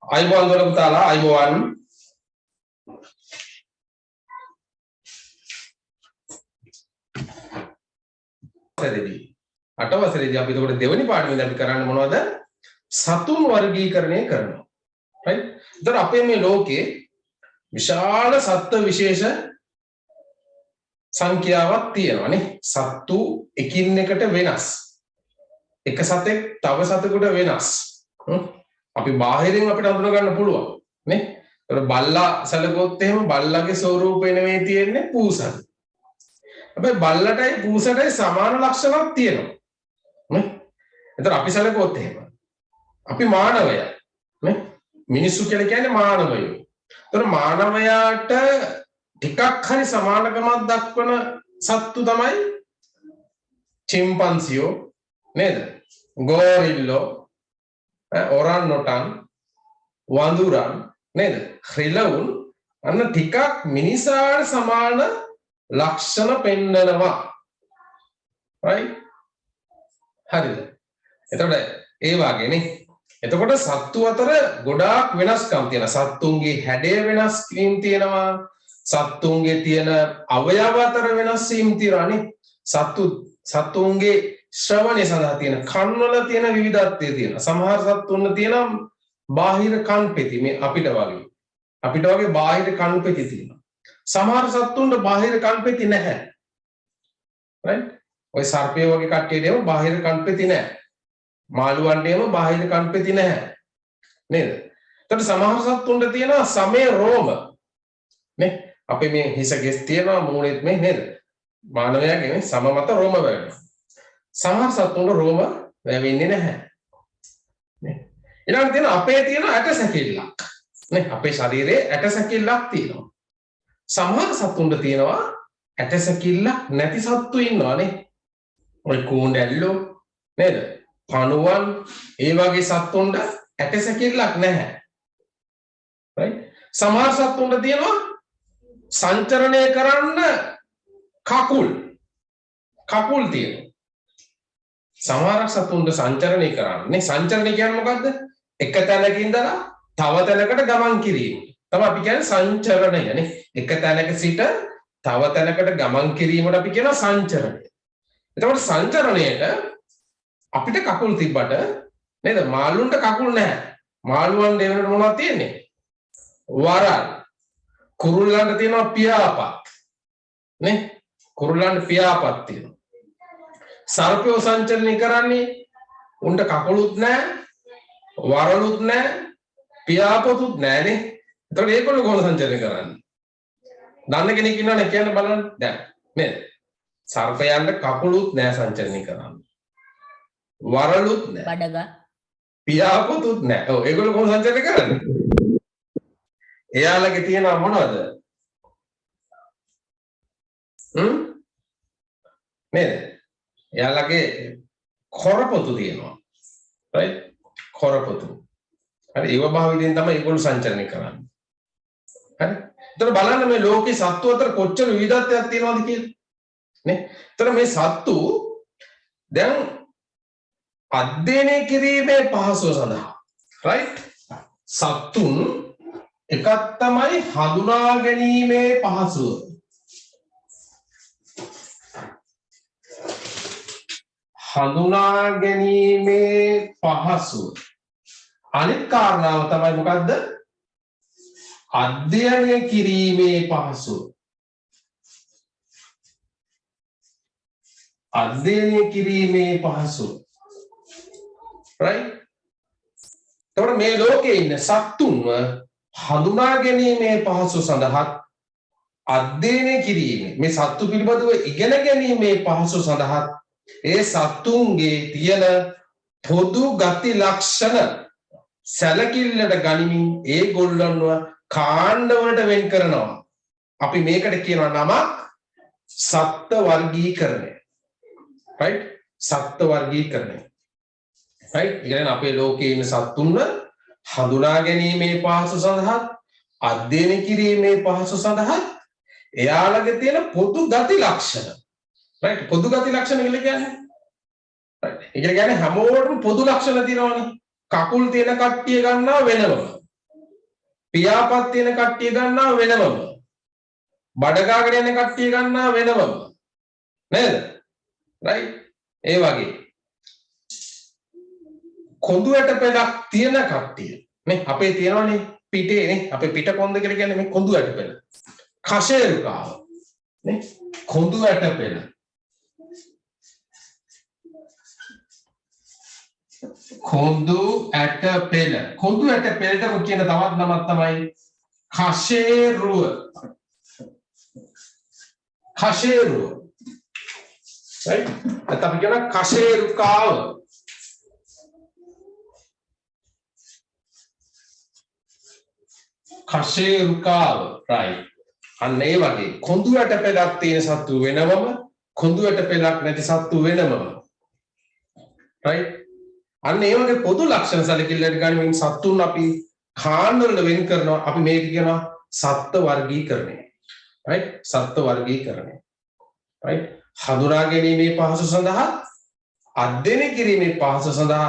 අයිබෝන් වල පුතාලා අයිබෝන් අටවසරේදී අපි එතකොට දෙවෙනි පාඩමේදී අපි කරන්නේ මොනවද? සතුන් වර්ගීකරණය කරනවා. right? එතකොට අපේ මේ ලෝකේ විශාල සත්ත්ව විශේෂ සංඛ්‍යාවක් තියෙනවා නේ. සත්තු එකින් එකට වෙනස්. එක සතෙක් තව සතෙකුට වෙනස්. අපි බාහිරින් අපිට අඳුන ගන්න පුළුවන් නේ. ඒතකොට බල්ලා සැලකුවොත් එහෙම බල්ලාගේ ස්වරූපය නෙමෙයි තියෙන්නේ පූසන්. හැබැයි බල්ලටයි පූසටයි සමාන ලක්ෂණක් තියෙනවා. නේ. ඒතර අපි සැලකුවොත් එහෙම අපි මානවයා නේ. මිනිස්සු කියලා කියන්නේ මානවයෝ. ඒතර මානවයාට ටිකක් හරි සමානකමක් දක්වන සත්තු තමයි චිම්පන්සියෝ නේද? ගෝරිල්ලෝ ඔරන්උටන් වඳුරන් නේද? රිලවුන් අන්න ටිකක් මිනිසාට සමාන ලක්ෂණ පෙන්නනවා. right? හරිද? එතකොට ඒ වගේනේ. එතකොට සත්තු අතර ගොඩාක් වෙනස්කම් තියෙනවා. සත්තුන්ගේ හැඩය වෙනස් වීම තියෙනවා. සත්තුන්ගේ තියෙන අවයව අතර වෙනස් වීම තියෙනවානේ. සත්තුන්ගේ ශ්‍රවණය සඳහා තියෙන කන් වල තියෙන විවිධත්වය තියෙනවා. සමහර සත්තුන්ව තියෙන බාහිර කන් පෙති මේ අපිට වගේ බාහිර කන් පෙති තියෙනවා. සමහර සත්තුන්ට බාහිර කන් පෙති නැහැ. right? ඔය සර්පය වගේ කට්ටියටම බාහිර කන් පෙති නැහැ. මාළුවන්ටම බාහිර කන් පෙති නැහැ. නේද? එතකොට සමහර සත්තුන්ට තියෙනවා සමේ රෝම. නේ? අපේ මේ හිස ගෙස් තියෙනවා මූණෙත් මේ නේද? මානවයාගේ මේ සම මත රෝම වැවෙනවා. සමහර සත්තුන්ට රෝම වැවෙන්නේ නැහැ. නේ? ඊළඟට තියෙන අපේ තියෙන ඇට සැකිල්ලක්. නේ? අපේ ශරීරයේ ඇට සැකිල්ලක් තියෙනවා. සමහර සත්තුන්ට තියෙනවා ඇට සැකිල්ලක් නැති සත්තු ඉන්නවානේ. ඔය කූණ්ඩැල්ලෝ නේද? පණුවන් ඒ වගේ සත්තුන්ට ඇට සැකිල්ලක් නැහැ. right? සමහර සත්තුන්ට තියෙනවා සංචරණය කරන්න කකුල් තියෙනවා. සමහර සතුන්ට සංචරණය කරන්නේ සංචරණය කියන්නේ මොකද්ද? එක තැනක ඉඳලා තව තැනකට ගමන් කිරීම. තමයි අපි කියන්නේ සංචරණය නේ. එක තැනක සිට තව තැනකට ගමන් කිරීමට අපි කියනවා සංචරණය. එතකොට සංචරණයට අපිට කකුල් තිබ්බට නේද? මාළුන්ට කකුල් නැහැ. මාළුවන් දෙවෙනට මොනවද තියෙන්නේ? වරල්. කුරුල්ලන්ට තියෙනවා පියාපත්. නේ? කුරුල්ලන්ට පියාපත් තියෙනවා. සර්පයෝ සංචරණය කරන්නේ උන්ට කකුලුත් නැහැ, වරලුත් නැහැ, පියාපතුත් නැහැ නේ. එතකොට ඒගොල්ලෝ කොහොමද සංචරණය කරන්නේ? දන්න කෙනෙක් ඉන්නවනේ කියන්න බලන්න. දැන් නේද? සර්පයන්ට කකුලුත් නැහැ සංචරණය කරන්න. වරලුත් නැහැ. බඩගා. පියාපතුත් නැහැ. ඔව් ඒගොල්ලෝ කොහොමද සංචරණය කරන්නේ? එයාලගේ තියෙනවා මොනවද? නේද? එයාලගේ කොරපොතු තියෙනවා. right? කොරපොතු. හරි ඒව භාවිතයෙන් තමයි ඒගොල්ලෝ සංචරණය කරන්නේ. හරි? එතකොට බලන්න මේ ලෝකේ සත්තු අතර කොච්චර විවිධත්වයක් තියෙනවද කියලා. නේ? එතකොට මේ සත්තු දැන් අධ්‍යයනය කිරීමේ පහසුව සඳහා right? සත්තුන් එකක් තමයි හඳුනා ගැනීමේ පහසුව. හඳුනා ගැනීමේ පහසුව. අනිත් කාරණාව තමයි මොකද්ද? අධ්‍යයනය කිරීමේ පහසුව. අධ්‍යයනය කිරීමේ පහසුව. right? එතකොට මේ ලෝකේ ඉන්න සත්තුන්ව හඳුනා ගැනීමේ පහසුව සඳහා අධ්‍යයනය කිරීමේ මේ සත්තු පිළිබඳව ඉගෙන ගැනීමේ පහසුව සඳහා ඒ සත්තුන්ගේ තියෙන පොදු ගති ලක්ෂණ සැලකිල්ලට ගනිමින් ඒගොල්ලන්ව කාණ්ඩ වලට වෙන් කරනවා. අපි මේකට කියනවා නමක් සත්ත්ව වර්ගීකරණය. right? සත්ත්ව වර්ගීකරණය. right? කියන්නේ අපේ ලෝකයේ ඉන්න සත්තුන්ව හඳුනා ගැනීමේ පහසුව සඳහා අධ්‍යයනය කිරීමේ පහසුව සඳහා එයාලගේ තියෙන පොදු ගති ලක්ෂණ. right? පොදු ගති ලක්ෂණ කියලා කියන්නේ right? ඒ කියන්නේ හැමෝටම පොදු ලක්ෂණ තියෙනවානේ. කකුල් තියෙන කට්ටිය ගන්නවා වෙනම. පියාපත් තියෙන කට්ටිය ගන්නවා වෙනමම. බඩගාගෙන යන කට්ටිය ගන්නවා වෙනමම. නේද? right? ඒ වගේ කොඳු ඇට පෙලක් තියෙන කට්ටිය නේ අපේ තියෙනවනේ පිටේ නේ අපේ පිට කොන්ද කියලා කියන්නේ මේ කොඳු ඇට පෙල. කෂේරුකාව නේ කොඳු ඇට පෙල. කොඳු ඇට පෙල. කොඳු ඇට පෙලට කියන තවත් නමක් තමයි කෂේරුව. කෂේරුව. right? අපි කියන කෂේරුකාව. කෂේරුකාව right. අන්න ඒ වගේ කොඳු ඇට පෙලක් තියෙන සත්තු වෙනවම කොඳු ඇට පෙලක් නැති සත්තු වෙනවම. right? අන්න ඒ වගේ පොදු ලක්ෂණ සැලකිල්ලට ගනිමින් සත්තුන් අපි කාණ්ඩ වල වෙන් කරනවා. අපි මේක කියනවා සත්ත්ව වර්ගීකරණය. right? සත්ත්ව වර්ගීකරණය. right? හඳුනා ගැනීමේ පහසු සඳහා අධ්‍යයනය කිරීමේ පහසු සඳහා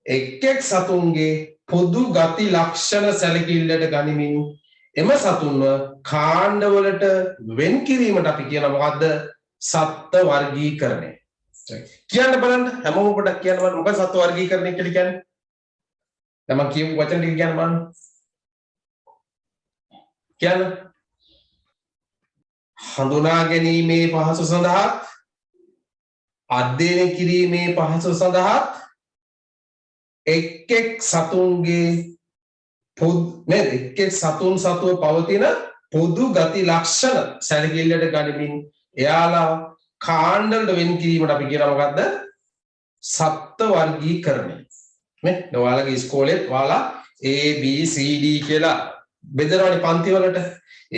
එක් එක් සතුන්ගේ පොදු ගති ලක්ෂණ සැලකිල්ලට ගනිමින් එම සතුන්ව කාණ්ඩ වලට වෙන් කිරීමට අපි කියන මොකද්ද? සත්ත්ව වර්ගීකරණය. කියන්න බලන්න හැමෝම පොඩ්ඩක් කියන්න බලන්න මොකද සත්ත්ව වර්ගීකරණය කියලා කියන්නේ? දැන් මම කියපු වචන ටික කියන්න බලන්න. කියන්න. හඳුනා ගැනීමේ පහසු සඳහා අධ්‍යයනය කිරීමේ පහසු සඳහා එක් එක් සතුන්ගේ නේද එක් එක් සතුන් සතුව පවතින පොදු ගති ලක්ෂණ සැලකිල්ලට ගනිමින් එයාලා කාණ්ඩ වලට වෙන් කිරීමට අපි කියනවා මොකද්ද? සත්ත්ව වර්ගීකරණය. නේ? ඔයාලගේ ඉස්කෝලේත් ඔයාලා A B C D කියලා බෙදනවානේ පන්ති වලට.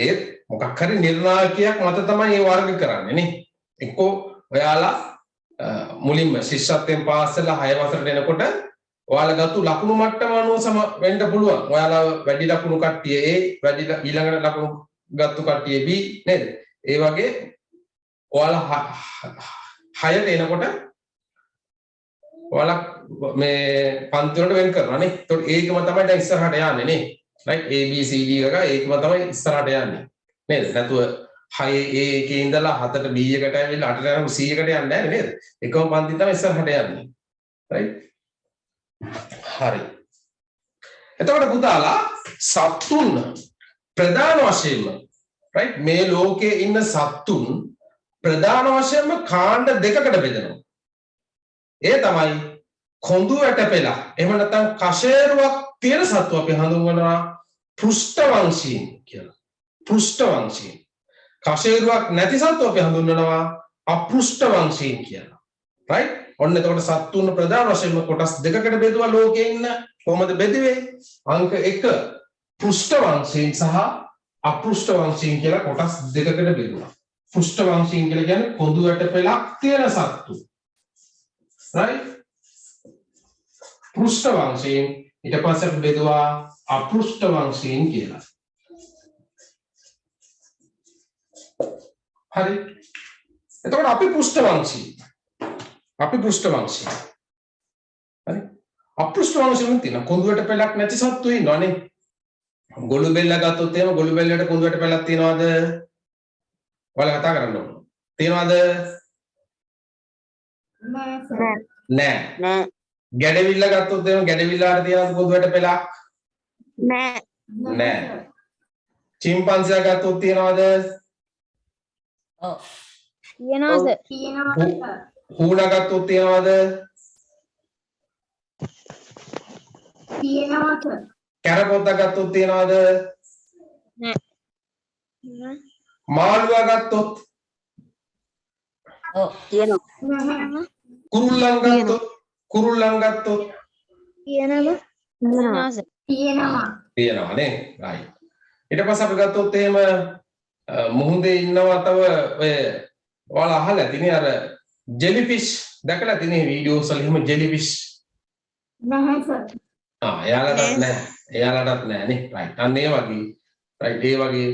ඒත් මොකක් හරි නිර්ණායකයක් මත තමයි මේ වර්ග කරන්නේ නේ. එක්කෝ ඔයාලා මුලින්ම ශිෂ්‍යත්වයෙන් පාස් වෙලා 6 වසරට එනකොට ඔයාලා ගත්තු ලකුණු මට්ටම අනුව සම වෙන්න පුළුවන්. ඔයාලා වැඩි ලකුණු කට්ටිය A, වැඩි ඊළඟට ලකුණු ගත්තු කට්ටිය B නේද? ඒ වගේ ඔයාලා 6ට එනකොට ඔයාලා මේ පන්ති වලට වෙන් කරනවා නේ. ඒතකොට ඒකම තමයි දැන් ඉස්සරහට යන්නේ නේ. right? A B C D එක ඒකම තමයි ඉස්සරහට යන්නේ. නේද? නැතුව 6 A එකේ ඉඳලා 7ට B එකට ඇවිල්ලා 8ට යනකොට C එකට යන්නේ නැහැ නේද? එකම පන්ති තමයි ඉස්සරහට යන්නේ. right? හරි. එතකොට පුතාලා සත්තුන් ප්‍රධාන වශයෙන්ම right මේ ලෝකයේ ඉන්න සත්තුන් ප්‍රධාන වශයෙන්ම කාණ්ඩ දෙකකට බෙදෙනවා. ඒ තමයි කොඳු ඇට පෙළ. එහෙම නැත්නම් කෂේරුවක් තියෙන සත්තු අපි හඳුන්වනවා පෘෂ්ඨවංශීන් කියලා. පෘෂ්ඨවංශීන්. කෂේරුවක් නැති සත්තු අපි හඳුන්වනවා අපෘෂ්ඨවංශීන් කියලා. right? ඔන්න එතකොට සත්තුන් ප්‍රධාන වශයෙන්ම කොටස් දෙකකට බෙදුවා ලෝකයේ ඉන්න. කොහොමද බෙදුවේ? අංක 1 පෘෂ්ඨවංශීන් සහ අපෘෂ්ඨවංශීන් කියලා කොටස් දෙකකට බෙදුවා. පෘෂ්ඨවංශීන් කියලා කියන්නේ කොඳු ඇට පෙළක් තියෙන සත්තු. right? පෘෂ්ඨවංශීන් ඊට පස්සේ අපි බෙදුවා අපෘෂ්ඨවංශීන් කියලා. හරි. එතකොට අපි පෘෂ්ඨවංශීන් අපි පෘෂ්ඨවංශීය. හරි. අපෘෂ්ඨවංශීයන් තියෙන කොඳු ඇට පෙළක් නැති සත්තු ඉන්නවනේ. ගොළු බෙල්ල ගත්තොත් එහෙම ගොළු බෙල්ලට කොඳු ඇට පෙළක් තියනවද? ඔයාලා කතා කරන්න ඕන. තියනවද? නෑ. නෑ. ගැඩවිල්ල ගත්තොත් එහෙම ගැඩවිල්ලාට තියනවද කොඳු ඇට පෙළක්? නෑ. නෑ. චිම්පන්සියා ගත්තොත් තියනවද? ඔව්. තියනවා සර්. තියනවා. හුණා ගත්තොත් තියනවද? තියනවා සර්. කැරපොත්ත ගත්තොත් තියනවද? නෑ. මාළුවා ගත්තොත්? ඔව් තියනවා. කුරුල්ලන් ගත්තොත්? තියනවා සර්. තියනවා නේ. right. ඊට පස්සේ අපි ගත්තොත් එහෙම මුහුදේ ඉන්නවා තව ඔය ඔයාලා අහලා ඇතිනේ අර ජෙලිෆිෂ් දැකලා ඇතිනේ වීඩියෝස් වල එහෙම ජෙලිෆිෂ් නැහැ සර්. එයාලටත් නැහැ. එයාලටත් නැහැ නේ. right. අන්න ඒ වගේ right ඒ වගේ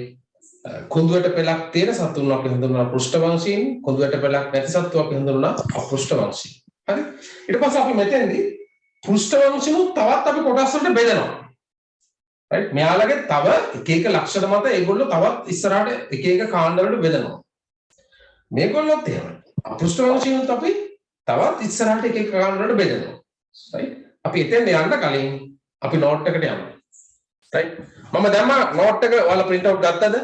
කොඳු ඇට පෙළක් තියෙන සතුන් අපි හඳුන්වනවා පෘෂ්ඨවංශීන්. කොඳු ඇට පෙළක් නැති සතු අපි හඳුන්වනවා අපෘෂ්ඨවංශීන්. හරි. ඊට පස්සේ අපි මෙතෙන්දී පෘෂ්ඨවංශීන් තවත් අපි කොටස් වලට බෙදනවා. right මෙයාලගේ තව එක එක ලක්ෂණ මත ඒගොල්ලෝ තවත් ඉස්සරහට එක එක කාණ්ඩ වලට බෙදනවා මේගොල්ලොත් එහෙමයි අපෘෂ්ඨවංශීයුත් අපි තවත් ඉස්සරහට එක එක කාණ්ඩ වලට බෙදනවා right අපි එතෙන් යන්න කලින් අපි නෝට් එකට යමු right මම දැම්ම නෝට් එක ඔයාලා print out ගත්තද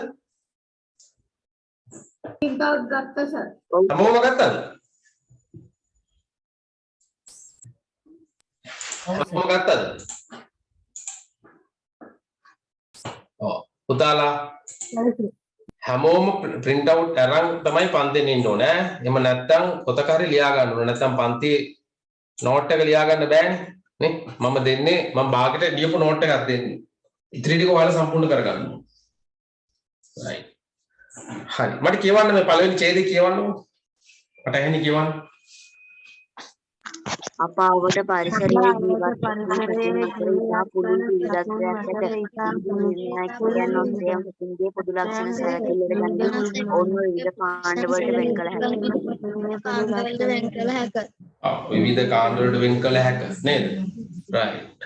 print out ගත්තා සර් හැමෝම ගත්තද හැමෝම ගත්තද ඔව් පුතාලා හැමෝම print out අරන් තමයි පන්තිෙන් ඉන්න ඕනේ එහෙම නැත්නම් පොතක හරි ලියා ගන්න ඕනේ නැත්නම් පන්ති නෝට් එක ලියා ගන්න බෑනේ නේ මම දෙන්නේ මම භාගයට ලියපු නෝට් එකක් දෙන්නේ ඉතිරි ටික ඔයාලා සම්පූර්ණ කරගන්න right හරි මට කියවන්න මේ පළවෙනි ඡේදය කියවන්නකො මට ඇහෙන්නේ කියවන්න අපාවට පරිසරයේ ජීවත් වන ඉතා පුළුල් විවිධත්වයක් ඇත. නිර්ණායකයන් ඔස්සේ මුතුන්ගේ පොදු ලක්ෂණ සැලකිල්ලට ගනිමින් ඔවුන්ව විවිධ කාණ්ඩවලට වෙන් කළ හැකිය. විවිධ කාණ්ඩවලට වෙන් කළ හැක නේද? right.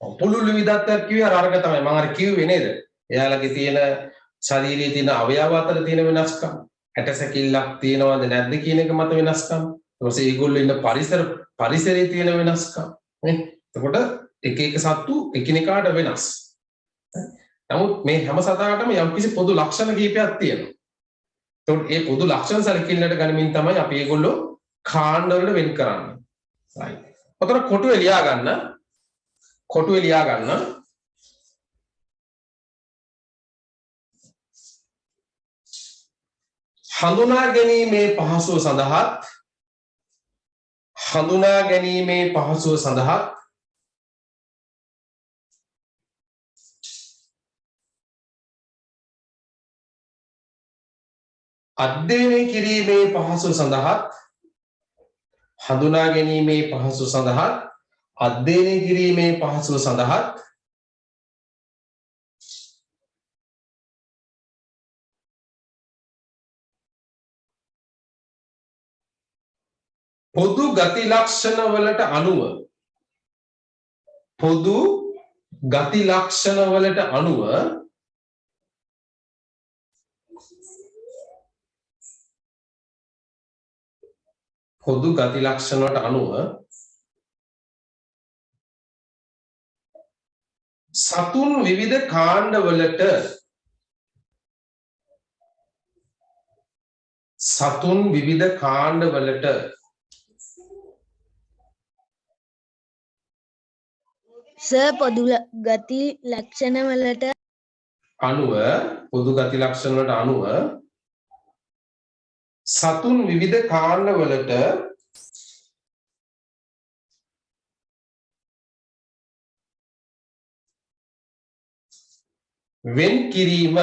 පුළුල් විවිධත්වයක් කිව්වේ අර තමයි මම අර කිව්වේ නේද? එයාලගේ තියෙන ශරීරයේ තියෙන අවයව අතර තියෙන වෙනස්කම්, ඇටසැකිල්ලක් තියෙනවද නැද්ද කියන එක මත වෙනස්කම්. ඊපස්සේ ඒගොල්ලෝ ඉන්න පරිසරයේ තියෙන වෙනස්කම් නේ. එතකොට එක එක සත්තු එකිනෙකාට වෙනස්. නමුත් මේ හැම සතාටම යම්කිසි පොදු ලක්ෂණ කිහිපයක් තියෙනවා. එතකොට මේ පොදු ලක්ෂණ සැලකිල්ලට ගනිමින් තමයි අපි ඒගොල්ලෝ කාණ්ඩ වලට වෙන් කරන්නේ. right. ඔතන කොටුවේ ලියා ගන්න. හඳුනා ගැනීමේ පහසුව සඳහා අධ්‍යයනය කිරීමේ පහසුව සඳහා පොදු ගති ලක්ෂණ වලට අනුව සතුන් විවිධ කාණ්ඩවලට සර් පොදු ගති ලක්ෂණ වලට අනුව සතුන් විවිධ කාණ්ඩවලට වෙන් කිරීම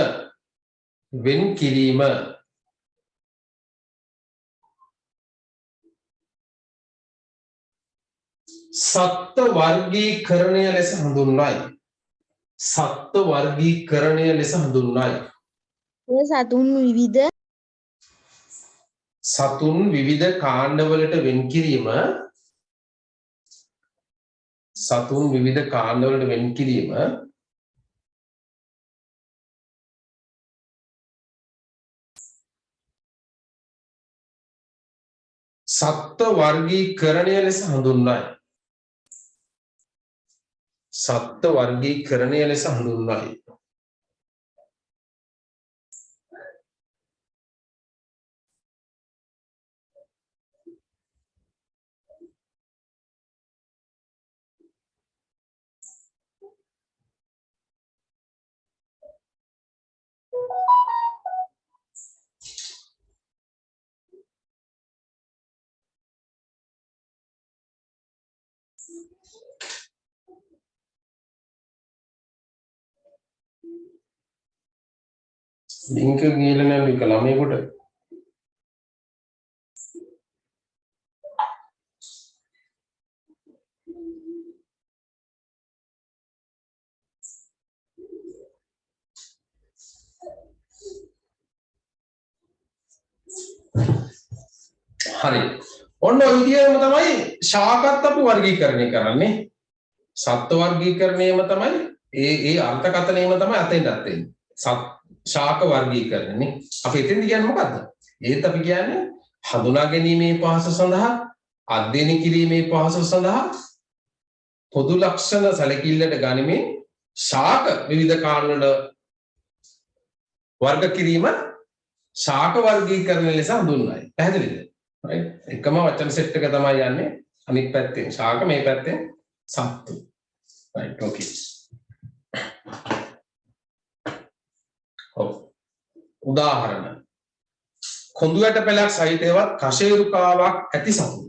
සත්ත්ව වර්ගීකරණය ලෙස හඳුන්වයි. සතුන් විවිධ කාණ්ඩවලට වෙන් කිරීම සත්ත්ව වර්ගීකරණය ලෙස හඳුන්වයි. ලින්ක් එක ගිහලා නැද්ද ඒක ළමයෙකුට හරි ඔන්න ඔය විදිහම තමයි ශාකත් අපි වර්ගීකරණය කරන්නේ සත්ත්ව වර්ගීකරණයම තමයි ඒ අර්ථකථනයම තමයි අතෙන්ට අතෙන්නේ. ශාක වර්ගීකරණය නේ. අපි එතෙන්ද කියන්නේ මොකද්ද? ඒත් අපි කියන්නේ හඳුනා ගැනීමේ පහසු සඳහා අධ්‍යයනය කිරීමේ පහසු සඳහා පොදු ලක්ෂණ සැලකිල්ලට ගනිමින් ශාක විවිධ කාණ්ඩවල වර්ග කිරීම ශාක වර්ගීකරණ ලෙස හඳුන්වයි. පැහැදිලිද? right? එකම වචන සෙට් එක තමයි යන්නේ. අනිත් පැත්තෙන් ශාක මේ පැත්තෙන් සත්තු. right okay. උදාහරණ කොඳු ඇට පෙළක් සහිතවත් කෂේරුකාවක් ඇති සතුන්.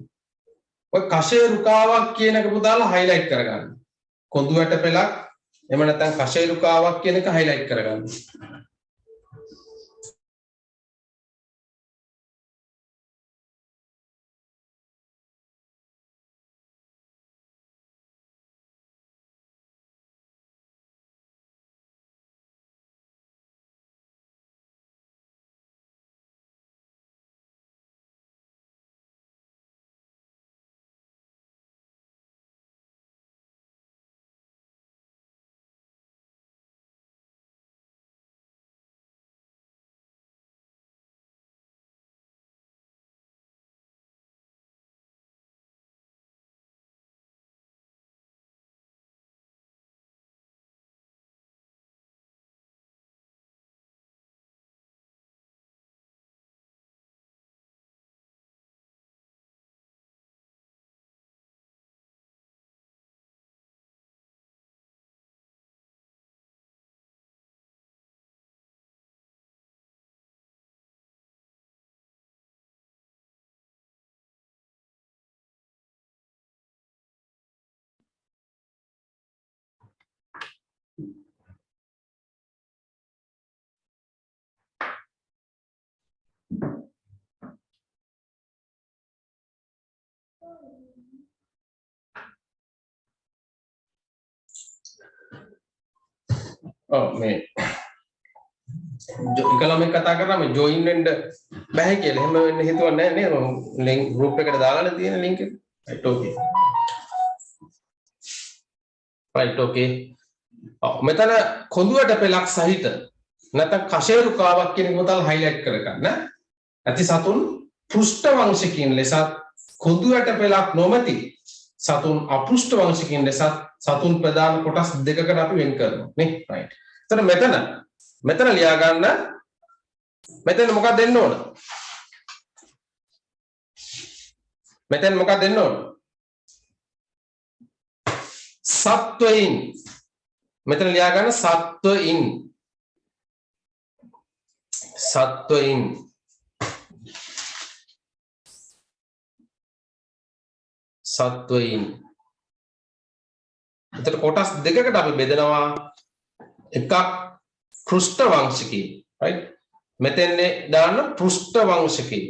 ඔය කෂේරුකාවක් කියන එක පුතාලා highlight කරගන්න. කොඳු ඇට පෙළක් එහෙම නැත්නම් කෂේරුකාවක් කියන එක highlight කරගන්න. මේ එකලම කතා කරාම ජොයින් වෙන්න බෑ කියලා. එහෙම වෙන්න හිතුවක් නැහැ නේද? ලින්ක් ගෲප් එකට දාලානේ තියෙන ලින්ක් එක. right okay. right okay. මෙතන කොඳුවට පෙලක් සහිත නැත්නම් කෂේරුකාවක් කියන එක උතල් highlight කරගන්න. ඇති සතුන් පෘෂ්ඨ වංශිකයන් ලෙසත් කොඳුවට පෙලක් නොමැති සතුන් අපෘෂ්ඨ වංශිකයන් ලෙසත් සතුන් ප්‍රධාන කොටස් දෙකකට අපි වෙන් කරනවා නේ. right. එතන මෙතන ලියා ගන්න මෙතන මොකක්ද දෙන්න ඕන? මෙතන මොකක්ද දෙන්න ඕන? සත්වයින්. මෙතන ලියා ගන්න සත්වයින්. සත්වයින්. සත්වයින්. එතකොට කොටස් දෙකකට අපි බෙදනවා. එකක් පෘෂ්ඨ වංශිකී right මෙතෙන් දාන්න පෘෂ්ඨ වංශිකී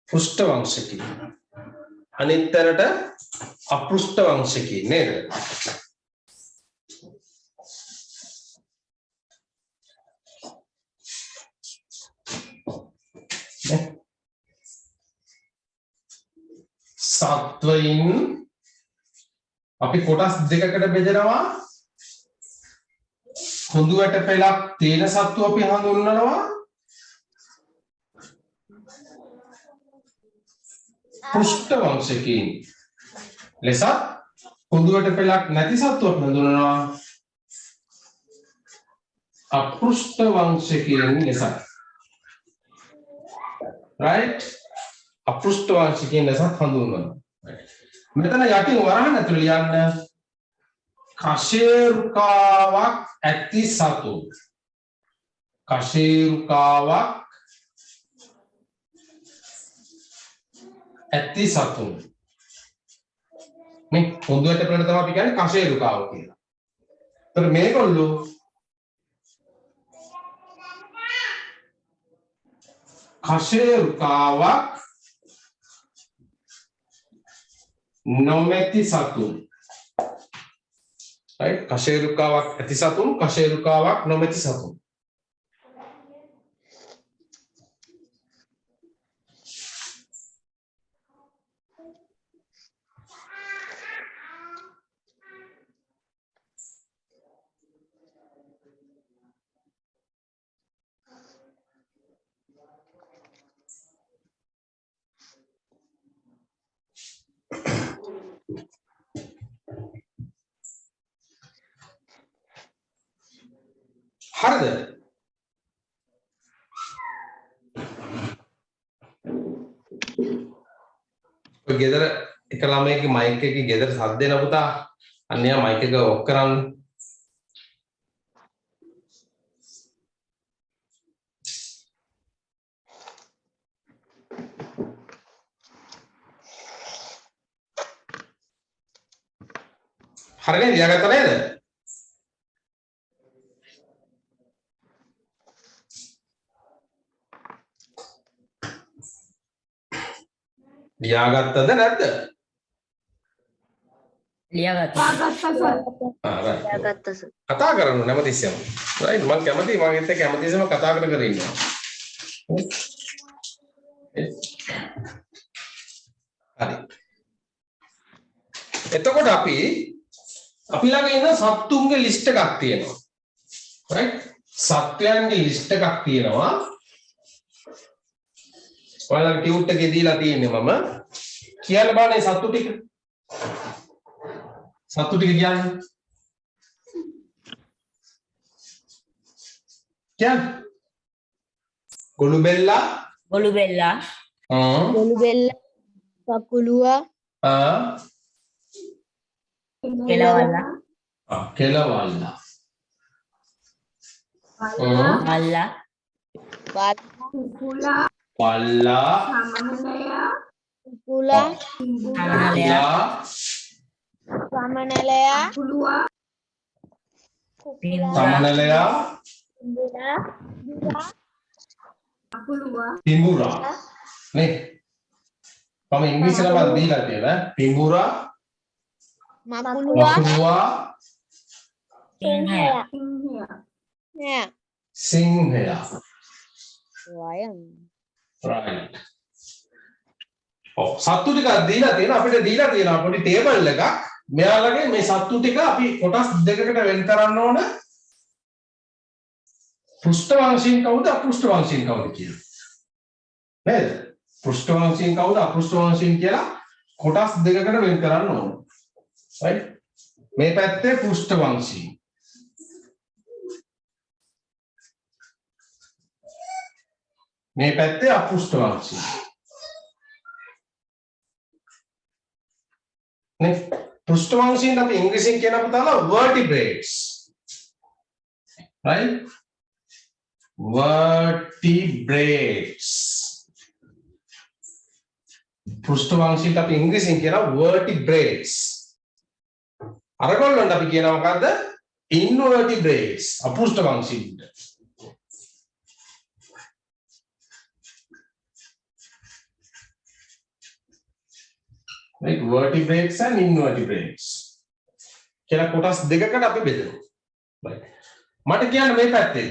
පෘෂ්ඨ වංශිකී අනිත්තරට අපෘෂ්ඨ වංශිකී නේද සත්වයින් අපි කොටස් දෙකකට බෙදනවා කොඳුයට පෙලක් තේන සත්තු අපි හඳුන්වනවා පෘෂ්ඨ වංශිකීන් ලෙස කොඳුයට පෙලක් නැති සත්තු අපි හඳුන්වනවා අපෘෂ්ඨ වංශිකීන් ලෙස right අපෘෂ්ඨ වංශිකයන් ලෙස හඳුන්වනවා. මෙතන යටින් වරහන් ඇතුළේ ලියන්න කෂේරුකාවක් ඇති සතු. කෂේරුකාවක් ඇති සතු. මේ පොදුවට ප්‍රකට තමයි අපි කියන්නේ කෂේරුකාව කියලා. ඒතර මේගොල්ලෝ කෂේරුකාවක් නොමැති සතුන් right කෂේරුකාවක් ඇති සතුන් කෂේරුකාවක් නොමැති සතුන් හරිද? ඔය ගෙදර එක ළමයෙක්ගේ මයික් එකේ ගෙදර සද්ද එන පුතා. අන්න යා මයික් එක ඔෆ් කරන්න. හරිනේ ලියාගත්තා නේද? ලියාගත්තද නැද්ද? ලියාගත්තා සර්. right. ලියාගත්තා සර්. කතා කරන්න නැමතිස්සම. right මම කැමතියි මගෙත් එක්ක හැමතිස්සම කතා කර කර ඉන්නවා. හරි. එතකොට අපි ළඟ ඉන්න සත්තුන්ගේ ලිස්ට් එකක් තියෙනවා. right? සත්වයන්ගේ ලිස්ට් එකක් තියෙනවා. ඔයාලගේ ටියුට් එකේ දීලා තියෙන්නේ මම කියන්න බෑනේ සත්තු ටික. සත්තු ටික කියන්නේ. කියන්නේ ගොළු බෙල්ලා කකුලුවා කෙලවල්ලා පල්ලා කුකුලා සමනලයා සමනලයා පිඹුරා නේ මම ඉංග්‍රීසි නම දීලා තියෙනවා පිඹුරා මකුලුවා සිංහයා right සත්තු ටික දීලා තියෙනවා අපිට දීලා තියෙනවා පොඩි ටේබල් එකක් මෙයාලගේ මේ සත්තු ටික අපි කොටස් දෙකකට වෙන් කරන්න ඕන පෘෂ්ඨවංශීන් කවුද අපෘෂ්ඨවංශීන් කවුද කියලා නේද පෘෂ්ඨවංශීන් කවුද අපෘෂ්ඨවංශීන් කියලා කොටස් දෙකකට වෙන් කරන්න ඕන right මේ පැත්තේ පෘෂ්ඨවංශීන් මේ පැත්තේ අපෘෂ්ඨවංශීන් නේ පෘෂ්ඨවංශීන් අපි ඉංග්‍රීසියෙන් කියන පුතාලා vertebrates right vertebrates පෘෂ්ඨවංශීන් අපි ඉංග්‍රීසියෙන් කියන vertebrates අරගොල්ලන්ට අපි කියනවා මොකද්ද invertebrates අපෘෂ්ඨවංශීන් right vertebrates and invertebrates කියලා කොටස් දෙකකට අපි බෙදනවා right මට කියන්න මේ පැත්තේ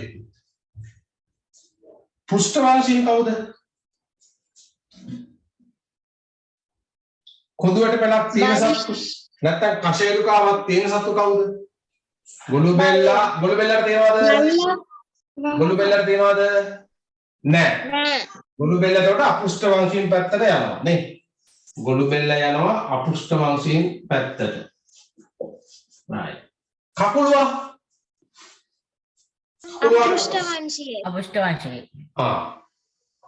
පෘෂ්ඨවංශීන් කවුද කොඳුවට පෙළක් තියෙන සත්තු නැත්නම් කෂේරුකාවක් තියෙන සත්තු කවුද ගොළු බෙල්ලට තියනවද ගොළු බෙල්ලට තියනවද නැහැ ගොළු බෙල්ලට අපෘෂ්ඨවංශීන් පැත්තට යනවා නේ ගොළු බෙල්ල යනවා අපෘෂ්ඨවංශීන් පැත්තට right කකුලුවා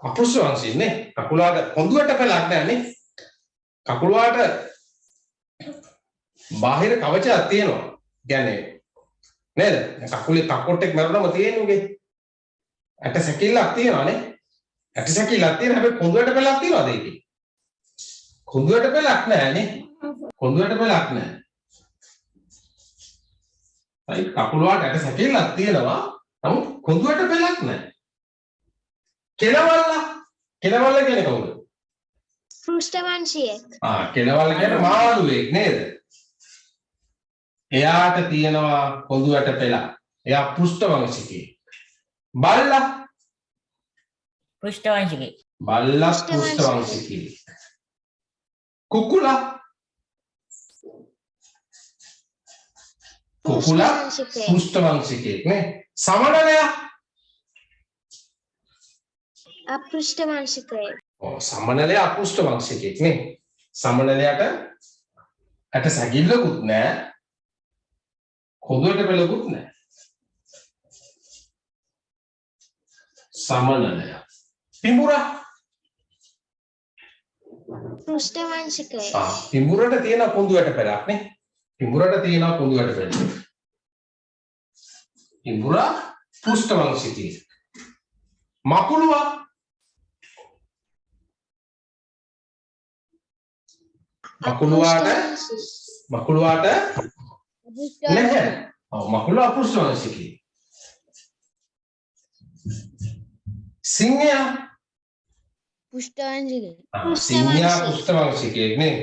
අපෘෂ්ඨවංශී නේ කකුලාට කොඳුවට පෙළක් නැහැ නේ කකුලුවාට බාහිර කවචයක් තියෙනවා කියන්නේ නේද කකුලේ කකොට්ටෙක් මරුනම තියෙන්නේ උගේ ඇට සැකිල්ලක් තියෙනවා නේ ඇට සැකිල්ලක් තියෙන හැබැයි කොඳුවට පෙළක් තියෙනවද ඒකේ කොඳුවට පෙළක් නැහැ නේ කොඳුවට පෙළක් නැහැ right කකුලුවාට ඇට සැකිල්ලක් තියෙනවා නමුත් කොඳුවට පෙළක් නැහැ කෙලවල්ලා කියන්නේ කවුද පෘෂ්ඨවංශියෙක් කෙලවල්ලා කියන්නේ මාළුවෙක් නේද එයාට තියෙනවා කොඳුවට පෙළක් එයා පෘෂ්ඨවංශිකයෙක් බල්ලා පෘෂ්ඨවංශිකයෙක් කුකුලා පෘෂ්ඨවංශිකයෙක් නේ සමනලයා අපෘෂ්ඨවංශිකයෙක් සමනලයා අපෘෂ්ඨවංශිකයෙක් නේ සමනලයාට ඇට සැකිල්ලකුත් නැහැ කොඳුවට පෙළකුත් නැහැ සමනලය. පිඹුරා පෘෂ්ඨවංශිකය. පිඹුරට තියෙන පොඳු වැටපැලක් නේ. පිඹුරට තියෙන පොඳු වැටපැල. පිඹුරා පෘෂ්ඨවංශිකය. මකුළුවා මකුළුවාට නැහැ. මකුළුවා අපෘෂ්ඨවංශිකය. සිංහයා පෘෂ්ඨවංශිකය. සිංහයා පෘෂ්ඨවංශිකයෙක් නේ.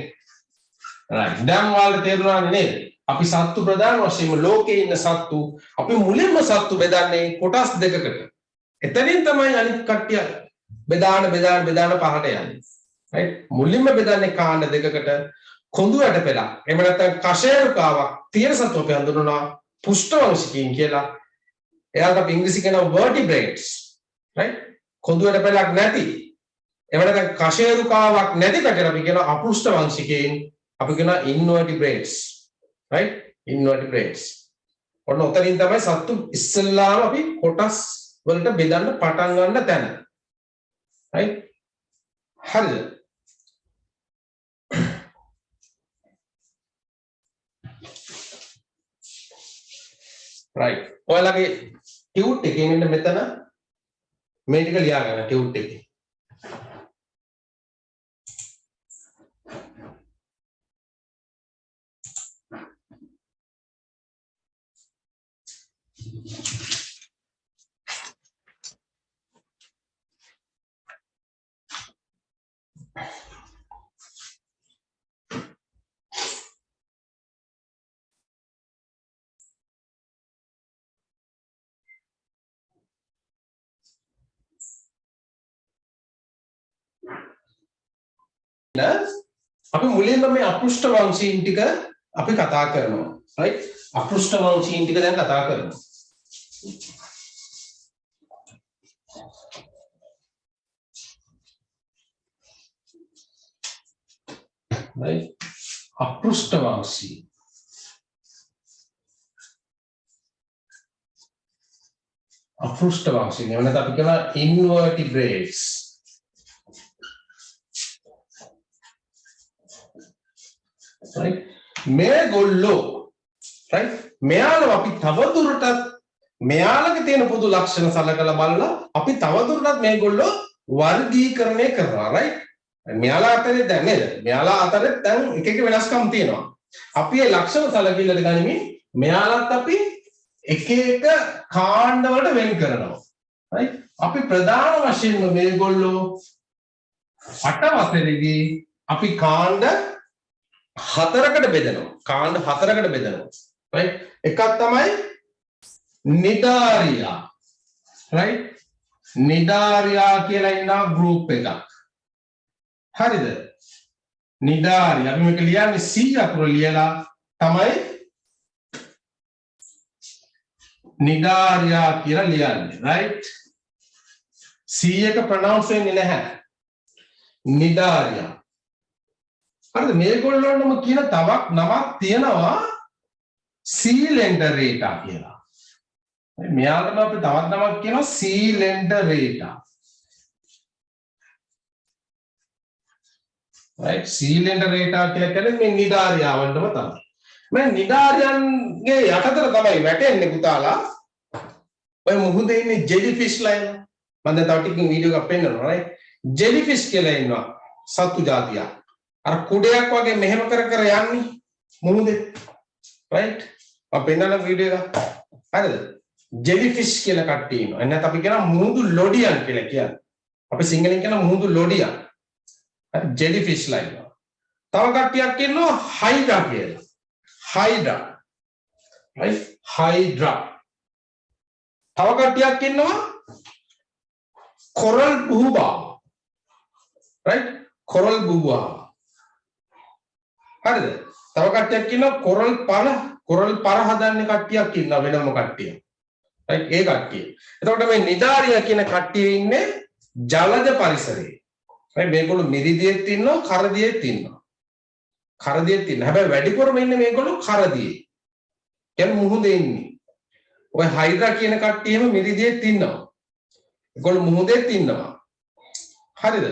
right. දැන් ඔයාලට තේරුණානේ නේද? අපි සත්තු ප්‍රධාන වශයෙන්ම ලෝකේ ඉන්න සත්තු අපි මුලින්ම සත්තු බෙදන්නේ කොටස් දෙකකට. එතනින් තමයි අනිත් කට්ටිය බෙදාන පහට යන්නේ. right. මුලින්ම බෙදන්නේ කාණ්ඩ දෙකකට. කොඳු වැටපෙළක්. එහෙම නැත්නම් කශේරුකාවක් තියෙන සත්තු අපි හඳුනනවා පෘෂ්ඨවංශිකයින් කියලා. එයාට අපි ඉංග්‍රීසි කියනවා vertebrates. right. කොඳු වැටපෙළක් නැති. එහෙම නැත්නම් කශේරුකාවක් නැති කටට අපි කියනවා අපෘෂ්ඨවංශිකයින්. අපි කියනවා invertebrates. right. invertebrates. ඔන්න ඔතනින් තමයි සත්තු ඉස්සෙල්ලාම අපි කොටස් වලට බෙදන්න පටන් ගන්න තැන. right. හරිද? right. ඔයාලගේ ටියුට් එකේ මෙන්න මෙතන මේ ටික ලියා ගන්න ටියුට් එකේ. අපි මුලින්ම මේ අපෘෂ්ඨ වංශීන් ටික අපි කතා කරනවා. right. අපෘෂ්ඨ වංශීන් ටික දැන් කතා කරනවා. right. අපෘෂ්ඨ වංශී එවනත අපි කියනවා invertebrates. right. මේගොල්ලෝ right. මෙයාලව අපි තවදුරටත් මෙයාලගේ තියෙන පොදු ලක්ෂණ සලකලා බලලා අපි තවදුරටත් මේගොල්ලෝ වර්ගීකරණය කරනවා. right. මෙයාලා අතරේ දැන් නේද? මෙයාලා අතරේ දැන් එක එක වෙනස්කම් තියෙනවා. අපි මේ ලක්ෂණ සලකිල්ලට ගනිමින් මෙයාලත් අපි එක එක කාණ්ඩ වලට වෙන් කරනවා. right. අපි ප්‍රධාන වශයෙන්ම මේගොල්ලෝ අටවසරේදී අපි කාණ්ඩ හතරකට බෙදනවා. right. එකක් තමයි නිඩාරියා. right. නිඩාරියා කියලා ඉන්න ගෲප් එකක්. හරිද? නිඩාරියා අපි මේක ලියන්නේ C අකුර ලියලා තමයි නිඩාරියා කියලා ලියන්නේ. right. C එක ප්‍රොනවුන්ස් වෙන්නේ නැහැ. නිඩාරියා. හරිද? මේගොල්ලෝනම කියන තවක් නමක් තියෙනවා සීලෙන්ඩරේටා කියලා. මෙයාලම අපි තවත් නමක් කියනවා සීලෙන්ඩරේටා. right. සීලෙන්ඩරේටා කියලා කියන්නේ මේ නිඩාරියාවන්ටම තමයි. මේ නිඩාරියන්ගේ යටතට තමයි වැටෙන්නේ පුතාලා. ඔය මුහුදේ ඉන්නේ ජෙලිෆිෂ් ලයින්. මම දැන් තව ටිකකින් වීඩියෝ එකක් පෙන්නනවා. right. ජෙලිෆිෂ් කියලා ඉන්නවා සත්තු జాතියක්. අර කුඩයක් වගේ මෙහෙම කර යන්නේ මුහුදේ. right. අපි පෙන්නන වීඩියෝ එක. හරිද? ජෙලිෆිෂ් කියලා කට්ටිය ඉන්නවා. එන්නත් අපි කියනවා මුහුදු ලොඩියන් කියලා කියන්නේ. අපි සිංහලෙන් කියනවා මුහුදු ලොඩියන්. හරි ජෙලිෆිෂ් ලයින්. තව කට්ටියක් ඉන්නවා හයිඩ්‍රා කියලා. හයිඩ්‍රා. right. හයිඩ්‍රා. තව කට්ටියක් ඉන්නවා කොරල් බුබා. right. කොරල් බුබා. හරිද? තව කට්ටියක් ඉන්නවා කොරල් පර හදන්නේ කට්ටියක් ඉන්නවා වෙනම කට්ටිය. right. ඒ කට්ටිය. එතකොට මේ නිඩාරියා කියන කට්ටිය ඉන්නේ ජලජ පරිසරයේ. right. මේගොල්ලෝ මිරිදියෙත් ඉන්නවා කරදියෙත් ඉන්නවා. හැබැයි වැඩිපුරම ඉන්නේ මේගොල්ලෝ කරදියේ. කියන්නේ මුහුදේ ඉන්නේ. ඔය හයිඩ්‍රා කියන කට්ටියම මිරිදියෙත් ඉන්නවා. ඒගොල්ලෝ මුහුදෙත් ඉන්නවා. හරිද?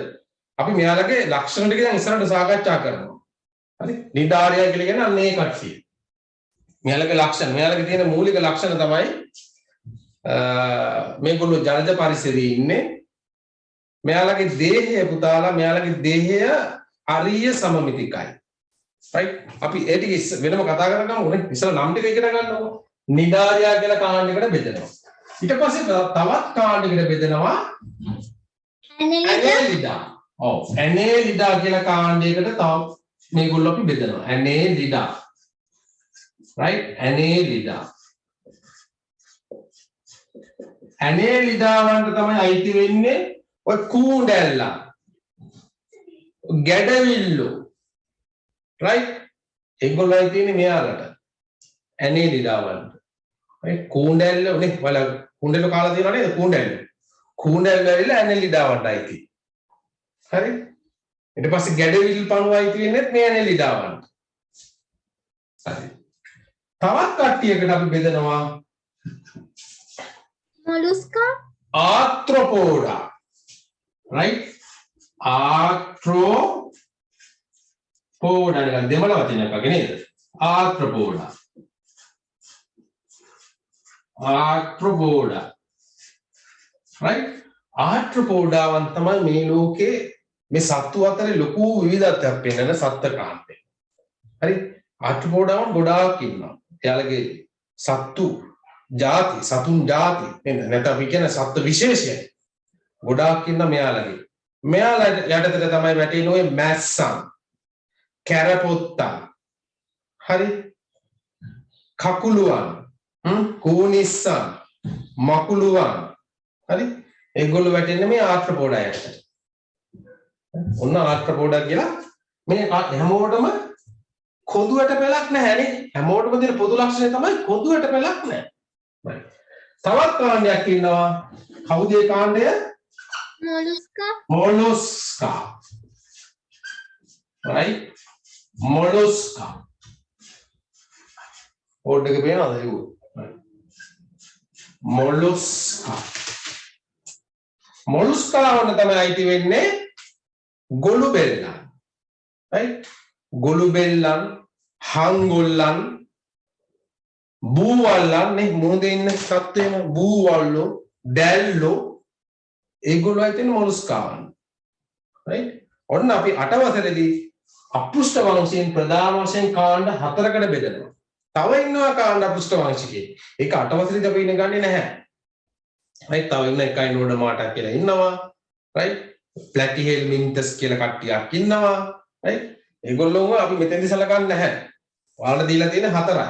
අපි මෙයාලගේ ලක්ෂණ ටික දැන් ඉස්සරහට සාකච්ඡා කරනවා. හරි? නිදාරියා කියලා කියන්නේ අන්න ඒ කට්ටිය. මෙයාලගේ ලක්ෂණ, මෙයාලගේ තියෙන මූලික ලක්ෂණ තමයි මේගොල්ලෝ ජලජ පරිසරයේ ඉන්නේ. මෙයාලගේ දේහය පුතාලා මෙයාලගේ දේහය අරිය සමමිතිකයි. right? අපි ඒ ටික වෙනම කතා කරගමු නේ. ඉස්සර නම් ටික ඉගෙන ගන්නකො. නිදාරියා කියලා කාණ්ඩයකට බෙදෙනවා. ඊට පස්සේ තවත් කාණ්ඩයකට බෙදෙනවා ඇනේලිඩා. ඔව් ඇනේලිඩා කියලා කාණ්ඩයකට තව මේගොල්ලෝ අපි බෙදනවා. ඇනේලිඩා. right? ඇනේලිඩා. ඇනේලිඩාවන්ට තමයි අයිති වෙන්නේ ඔය කූඩැල්ලා. ගැඩවිල්ලෝ. right? ඒගොල්ලෝ අයිති වෙන්නේ මෙයාලට. ඇනේලිඩාවන්ට. right? කූඩැල්ල උනේ වල කූඩැල්ල කාලා තියෙනව නේද? කූඩැල්ල. කූඩැල්ල ඇවිල්ලා ඇනේලිඩාවන්ට අයිති. හරි? ඊට පස්සේ ගැඩවිල් පණුව අයිති වෙන්නේ මේ ඇනේලිඩාවන්ට. හරි. තවත් කට්ටියකට අපි බෙදනවා මොලුස්කා ආර්ත්‍රොපෝඩා. right? ආර්ත්‍රොපෝඩා නිකන් දෙමළ වචනයක් වගේ නේද? ආර්ත්‍රොපෝඩා. ආර්ත්‍රොපෝඩා. right? ආර්ත්‍රොපෝඩාවන් තමයි මේ ලෝකේ මේ සත්තු අතරේ ලොකු විවිධත්වයක් පෙන්වන සත්ත්ව කාණ්ඩය. හරි? ආර්ත්‍රොපෝඩාවන් ගොඩාක් ඉන්නවා. එයාලගේ සත්තු ಜಾති සතුන් ಜಾති නේද? නැත්නම් අපි කියන සත්ත්ව විශේෂය ගොඩාක් ඉන්න මෙයාලගේ. මෙයාලා යටතට තමයි වැටෙන්නේ ඔය මැස්සන්, කැරපොත්තන්, හරි? කකුලුවන්, කූනිස්සන්, මකුලුවන්, හරි? ඒගොල්ලෝ වැටෙන්නේ මේ ආර්ත්‍රොපෝඩා යටතට. ඔන්න ආර්ත්‍රොපෝඩා කියලා මේ හැමෝටම කොඳුයට පෙලක් නැහැනේ. හැමෝටම තියෙන පොදු ලක්ෂණය තමයි කොඳුයට පෙලක් නැහැ. තවත් කාණ්ඩයක් ඉන්නවා. කවුද ඒ කාණ්ඩය? මොලුස්කා මොලොස්කා. right? මොලොස්කා. බෝඩ් එක පේනවද ඒක? මොලොස්කා. මොලුස්කා වුණ තමයි අයිති වෙන්නේ ගොළු බෙල්ලන්. right? ගොළු බෙල්ලන්, හංගොල්ලන්, බූවල්ලන් නේ මුහුදේ ඉන්න සත්ත්වයම බූවල්ලෝ, දැල්ලෝ ඒගොල්ලෝ අයිති වෙන මොලුස්කාවන්. right? ඔන්න අපි 8 වසරේදී අපෘෂ්ඨ වංශයෙන් ප්‍රධාන වශයෙන් කාණ්ඩ 4කට බෙදනවා. තව ඉන්නවා කාණ්ඩ අපෘෂ්ඨ වංශිකේ. ඒක 8 වසරේදී අපි ඉගෙන ගන්නේ නැහැ. right? තව ඉන්න එකයි නෝඩමාටා කියලා ඉන්නවා. right? ප්ලැටිහෙල්මින්තස් කියලා කට්ටියක් ඉන්නවා. right? ඒගොල්ලෝම අපි මෙතෙන්දි සලකන්නේ නැහැ. ඔයාලට දීලා තියෙන 4යි.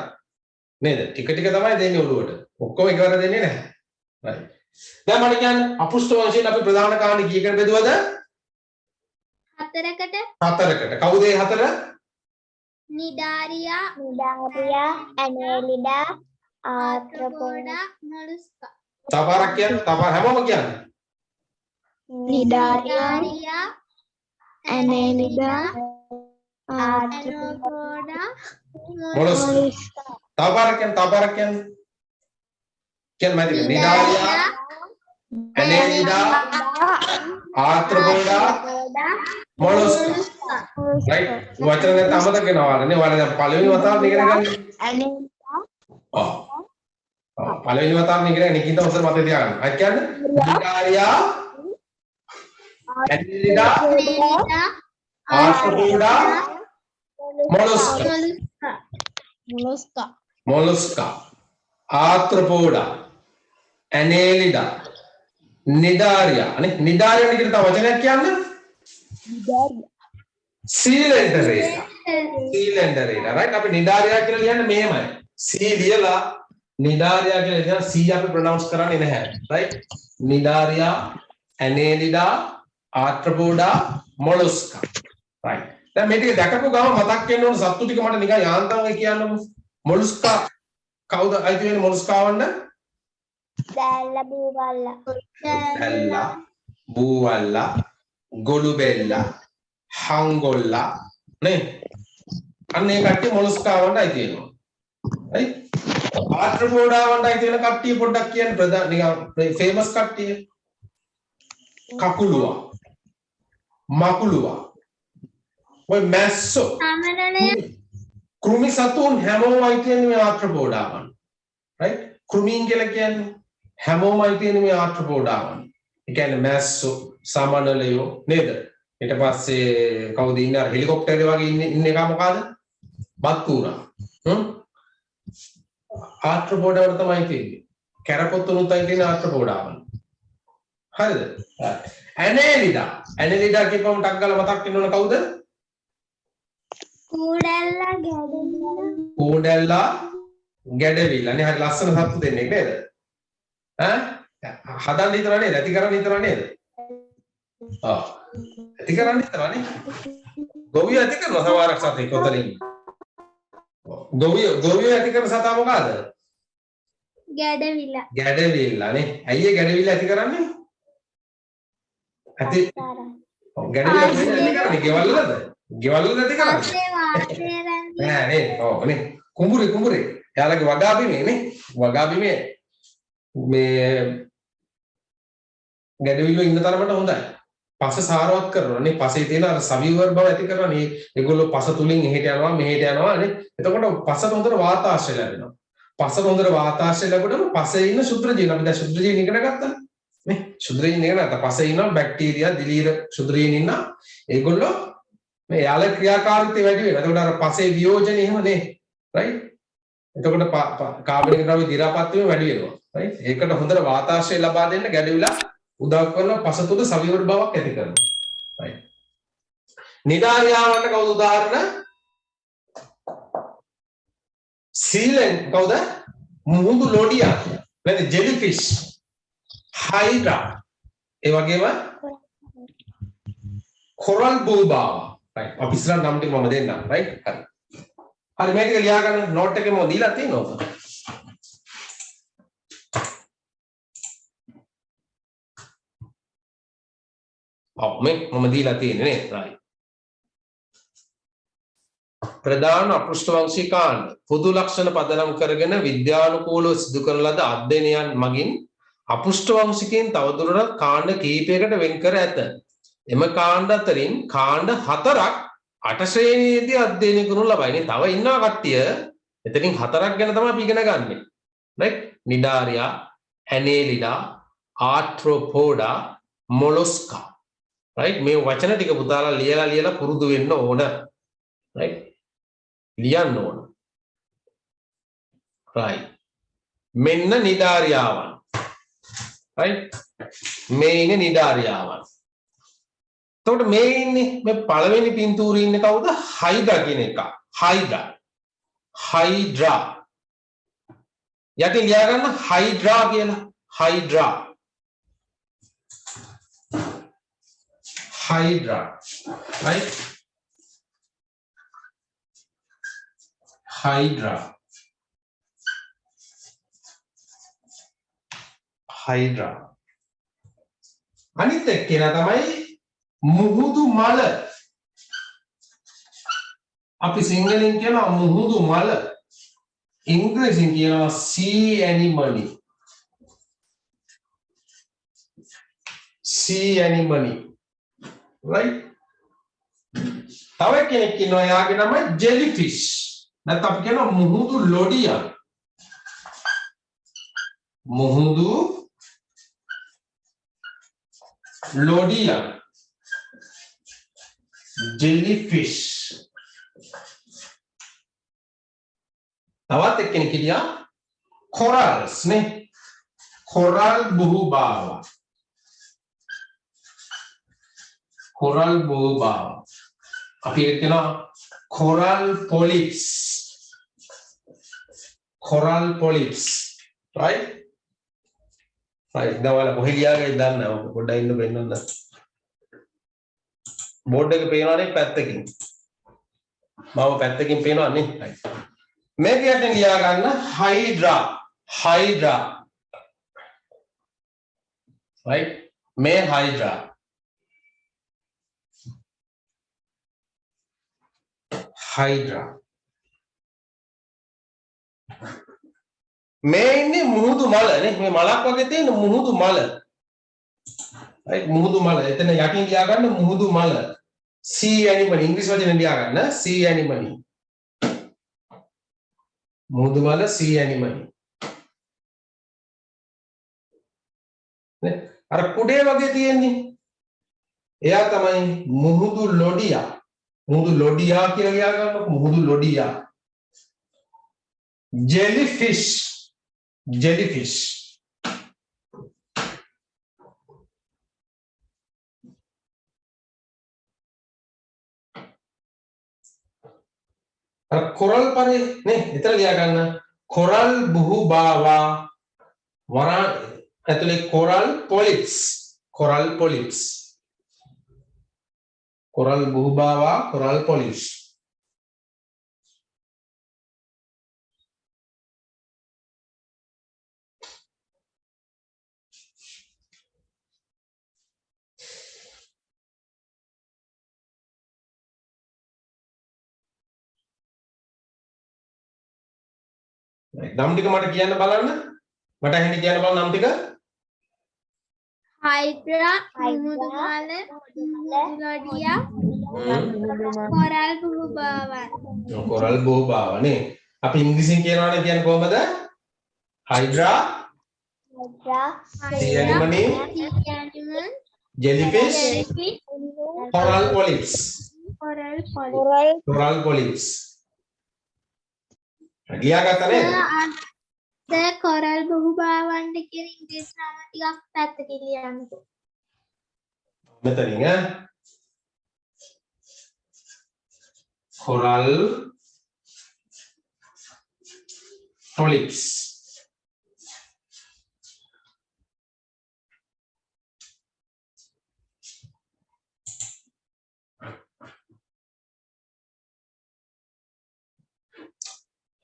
නේද? ටික ටික තමයි දෙන්නේ ඔළුවට. ඔක්කොම එකවර දෙන්නේ නැහැ. right. දැන් මම කියන්නේ අපෘෂ්ඨ වංශයෙන් අපි ප්‍රධාන කාණ්ඩ කීයකට බෙදුවද? 4කට. 4කට. කවුද ඒ 4? නිදාරියා ඇනේලිඩා ආර්ත්‍රොපෝඩා මොලුස්කා. තවරක් කියන්න. තව හැමෝම කියන්න. නිදාරියා ඇනේලිඩා ආර්ත්‍රොපෝඩා මොලුස්කා. තවරක් කියන්න. කියන්න මැදික. නිදාරියා ඇනේලිඩා ආර්ත්‍රොපෝඩා මොලුස්කා. right? වචන නැත්නම් අමතක වෙනවා නේ. ඔයාලා දැන් පළවෙනි වතාවට ඉගෙන ගන්න. ඇනේලිඩා පළවෙනි වතාවට ඉගෙන ගන්න නිකිත උසර මතක තියාගන්න. අය කියන්නේ නිදාරියා ඇනේලිඩා ආර්ත්‍රොපෝඩා මොලුස්කා. ආර්ත්‍රොපෝඩා ඇනේලිඩා නිදාරියා. අනේ නිදාරියා කියන තව වචනයක් කියන්න. සීලෙන්ඩරේලා. right? අපි නිදාරියා කියලා ලියන්නේ මෙහෙමයි. සී ලියලා නිදාරියා කියලා කියන සී අපි ප්‍රොනවුන්ස් කරන්නේ නැහැ. right? නිදාරියා ඇනේලිඩා ආර්ත්‍රොපෝඩා මොලුස්කා. right? දැන් මේ ටික දැකපු ගම මතක් වෙන්න ඕන සත්තු ටික මට නිකන් යාන්තම් වෙයි කියන්නකො. මොලුස්කා කවුද අයිති වෙන්නේ මොලුස්කාවන්න? දැල්ලා බූවල්ලා, ගොළුබෙල්ලා, හංගොල්ලා නේ. අන්න ඒ කට්ටිය මොලුස්කාවන්ට අයිති වෙනවා. right? ආර්ත්‍රොපෝඩාවන්ට අයිති වෙන කට්ටිය පොඩ්ඩක් කියන්න ප්‍රධාන නිකන් ෆේමස් කට්ටිය. කකුලුවා මකුලුවා ඔය මැස්සෝ සමනලය කෘමි සතුන් හැමෝමයි තියෙන්නේ මේ ආර්ත්‍රෝපෝඩාවන් right කෘමීන් කියලා කියන්නේ හැමෝමයි තියෙන්නේ මේ ආර්ත්‍රෝපෝඩාවන් ඒ කියන්නේ මැස්සෝ සමනලයෝ නේද ඊට පස්සේ කවුද ඉන්නේ අර හෙලිකොප්ටරේ වගේ ඉන්න එක මොකද්ද බත්කුරා ආර්ත්‍රෝපෝඩාවල තමයි තියෙන්නේ කැරපොත්තනුත් අයි තියෙන ආර්ත්‍රෝපෝඩාවන් හරිද ඇනේලිඩා කියපුවම ටක් ගාලා මතක් වෙනවනේ කවුද කූඩැල්ලා ගැඩවිල්ලා නේ හරි ලස්සන සත්තු දෙන්නේ නේද ඈ හදන්න හිතනවා නේද ඇති කරන්න හිතනවා නේද ඇති කරන්න හිතනවා නේ ගොවිය ඇති කරනවා සමහරක් සතේ කොතනින් ගොවිය ඇති කරන සතා මොකද්ද ගැඩවිල්ලා නේ ඇයි ඒ ගැඩවිල්ලා ඇති කරන්නේ ඇති ගැඩවිල්ලා ඇති කරන්නේ ගෙවල් වලද ගෙවල් වල ඇති කරන්නේ නෑ නේ ඔව් නේ කුඹුරේ එයාලගේ වගා බිමේ නේ වගා බිමේ මේ ගැඩවිල්ල ඉන්න තරමට හොඳයි පස සාරවත් කරනවා නේ පසේ තියෙන අර සවිවර් බව ඇති කරනවා නේ ඒගොල්ලෝ පස තුලින් එහෙට යනවා මෙහෙට යනවා නේ එතකොට පසට හොඳට වාතාශ්‍රය ලැබෙනවා පසට හොඳට වාතාශ්‍රය ලැබුණම පසේ ඉන්න ශුද්‍ර ජීන අපි දැන් ශුද්‍ර ජීන ඉගෙන ගත්තා නේ ශුද්‍ර ජීන ඉගෙන ගත්තා පසේ ඉන්න බැක්ටීරියා දිලීර ශුද්‍ර ජීන ඉන්න ඒගොල්ලෝ මේ යාල ක්‍රියාකාරීත්වය වැඩි වෙනවා එතකොට අර පසේ වියෝජන එහෙම නේ right එතකොට කාබනික ද්‍රව්‍ය දි รา පත් වීම වැඩි වෙනවා right ඒකට හොඳට වාතාශ්‍රය ලබා දෙන්න ගැඩවිලා උදව් කරන පස තුල සවිවර බවක් ඇති කරනවා right නිදාරියාවන්ට කවුද උදාහරණ සීලෙන් කවුද මුහුදු ලොඩියා නැත්නම් ජෙලිෆිෂ් හයිඩ්‍රා ඒ වගේම කොරල් බූබාවා right අපි ඉස්සරහ නම් ටික මම දෙන්නම් right හරි මේක ලියා ගන්න නෝට් එකේ මොකද දීලා තියෙනවද මේ මම දීලා තියෙන්නේ නේ right ප්‍රධාන අපෘෂ්ඨවංශී කාණ්ඩ පොදු ලක්ෂණ පදනම් කරගෙන විද්‍යානුකූලව සිදු කරන ලද අධ්‍යයනයන් මගින් අපෘෂ්ඨවංශිකයන් තවදුරටත් කාණ්ඩ කිහිපයකට වෙන් කර ඇත එම කාණ්ඩ අතරින් කාණ්ඩ 4ක් 8 ශ්‍රේණියේදී අධ්‍යයනය කරනු ලබයි. තව ඉන්නවා කට්ටිය. එතනින් 4ක් ගැන තමයි අපි ඉගෙන ගන්නෙ. right? නිඩාරියා, ඇනේලිඩා, ආර්ත්‍රෝපෝඩා, මොලොස්කා. right? මේ වචන ටික පුතාලා ලියලා පුරුදු වෙන්න ඕන. right? ලියන්න ඕන. right. මෙන්න නිඩාරියාවන්. right? මේ ඉන්නේ නිඩාරියාවන්. එතකොට මේ ඉන්නේ මේ පළවෙනි පින්තූරේ ඉන්නේ කවුද? හයිඩ්‍රා කියන එක. හයිඩ්‍රා. යටින් ලියා ගන්න හයිඩ්‍රා කියලා. හයිඩ්‍රා. right? හයිඩ්‍රා. අනිත් එක්කෙනා තමයි මුහුදු මල. අපි සිංහලෙන් කියනවා මුහුදු මල. ඉංග්‍රීසියෙන් කියනවා sea anemone. right? තව කෙනෙක් ඉන්නවා යාගේ නම jellyfish. නැත්නම් අපි කියනවා මුහුදු ලොඩියා. මුහුදු ලොඩියා. jellyfish. තවත් එක්කෙනෙක් හිටියා corals නේ. coral බුහුබාවා. coral බුහුබාවා. අපි කියනවා coral polyps. right? right. දවල් කොහෙද ගියාගේ දන්නේ නැහැ. පොඩ්ඩක් ඉන්න බෙන්නන්න. බෝඩ් එක පේනවා නේ පැත්තකින්. මාව පැත්තකින් පේනවා නේ. right. මේක යටින් ලියා ගන්න හයිඩ්‍රා. right? මේ හයිඩ්‍රා. මේ ඉන්නේ මුහුදු මල නේ. මේ මලක් වගේ තියෙන මුහුදු මල. right මුහුදු මල එතන යටින් ලියා ගන්න මුහුදු මල sea anemone ඉංග්‍රීසි වචනේ ලියා ගන්න sea anemone මුහුදු මල sea anemone නේ අර කුඩේ වගේ තියෙන්නේ එයා තමයි මුහුදු ලොඩියා කියලා ලියා ගන්න මුහුදු ලොඩියා jellyfish कोरल परे ने इतर लिया करना कोरल बुहुबावा वरा ऐतुले कोरल पोलिप्स कोरल बुहुबावा कोरल पोलिप्स නම් ටික මට කියන්න බලන්න මට ඇහෙන්නේ කියන්න බලන්න නම් ටික Hydra, මුහුදු මල, ලොඩියා, කොරල් බුහුබාවන්. කොරල් බුහුබාව නේ අපි ඉංග්‍රීසියෙන් කියනවනේ කියන්නේ කොහමද Hydra, sea anemone, jellyfish, coral polyps. ලියා ගත්තා නේද? දැන් කොරල් බුහුබාවන්ට කියන ඉංග්‍රීසි නම ටිකක් පැත්තකින් ලියන්නකෝ. මෙතනින් coral polyps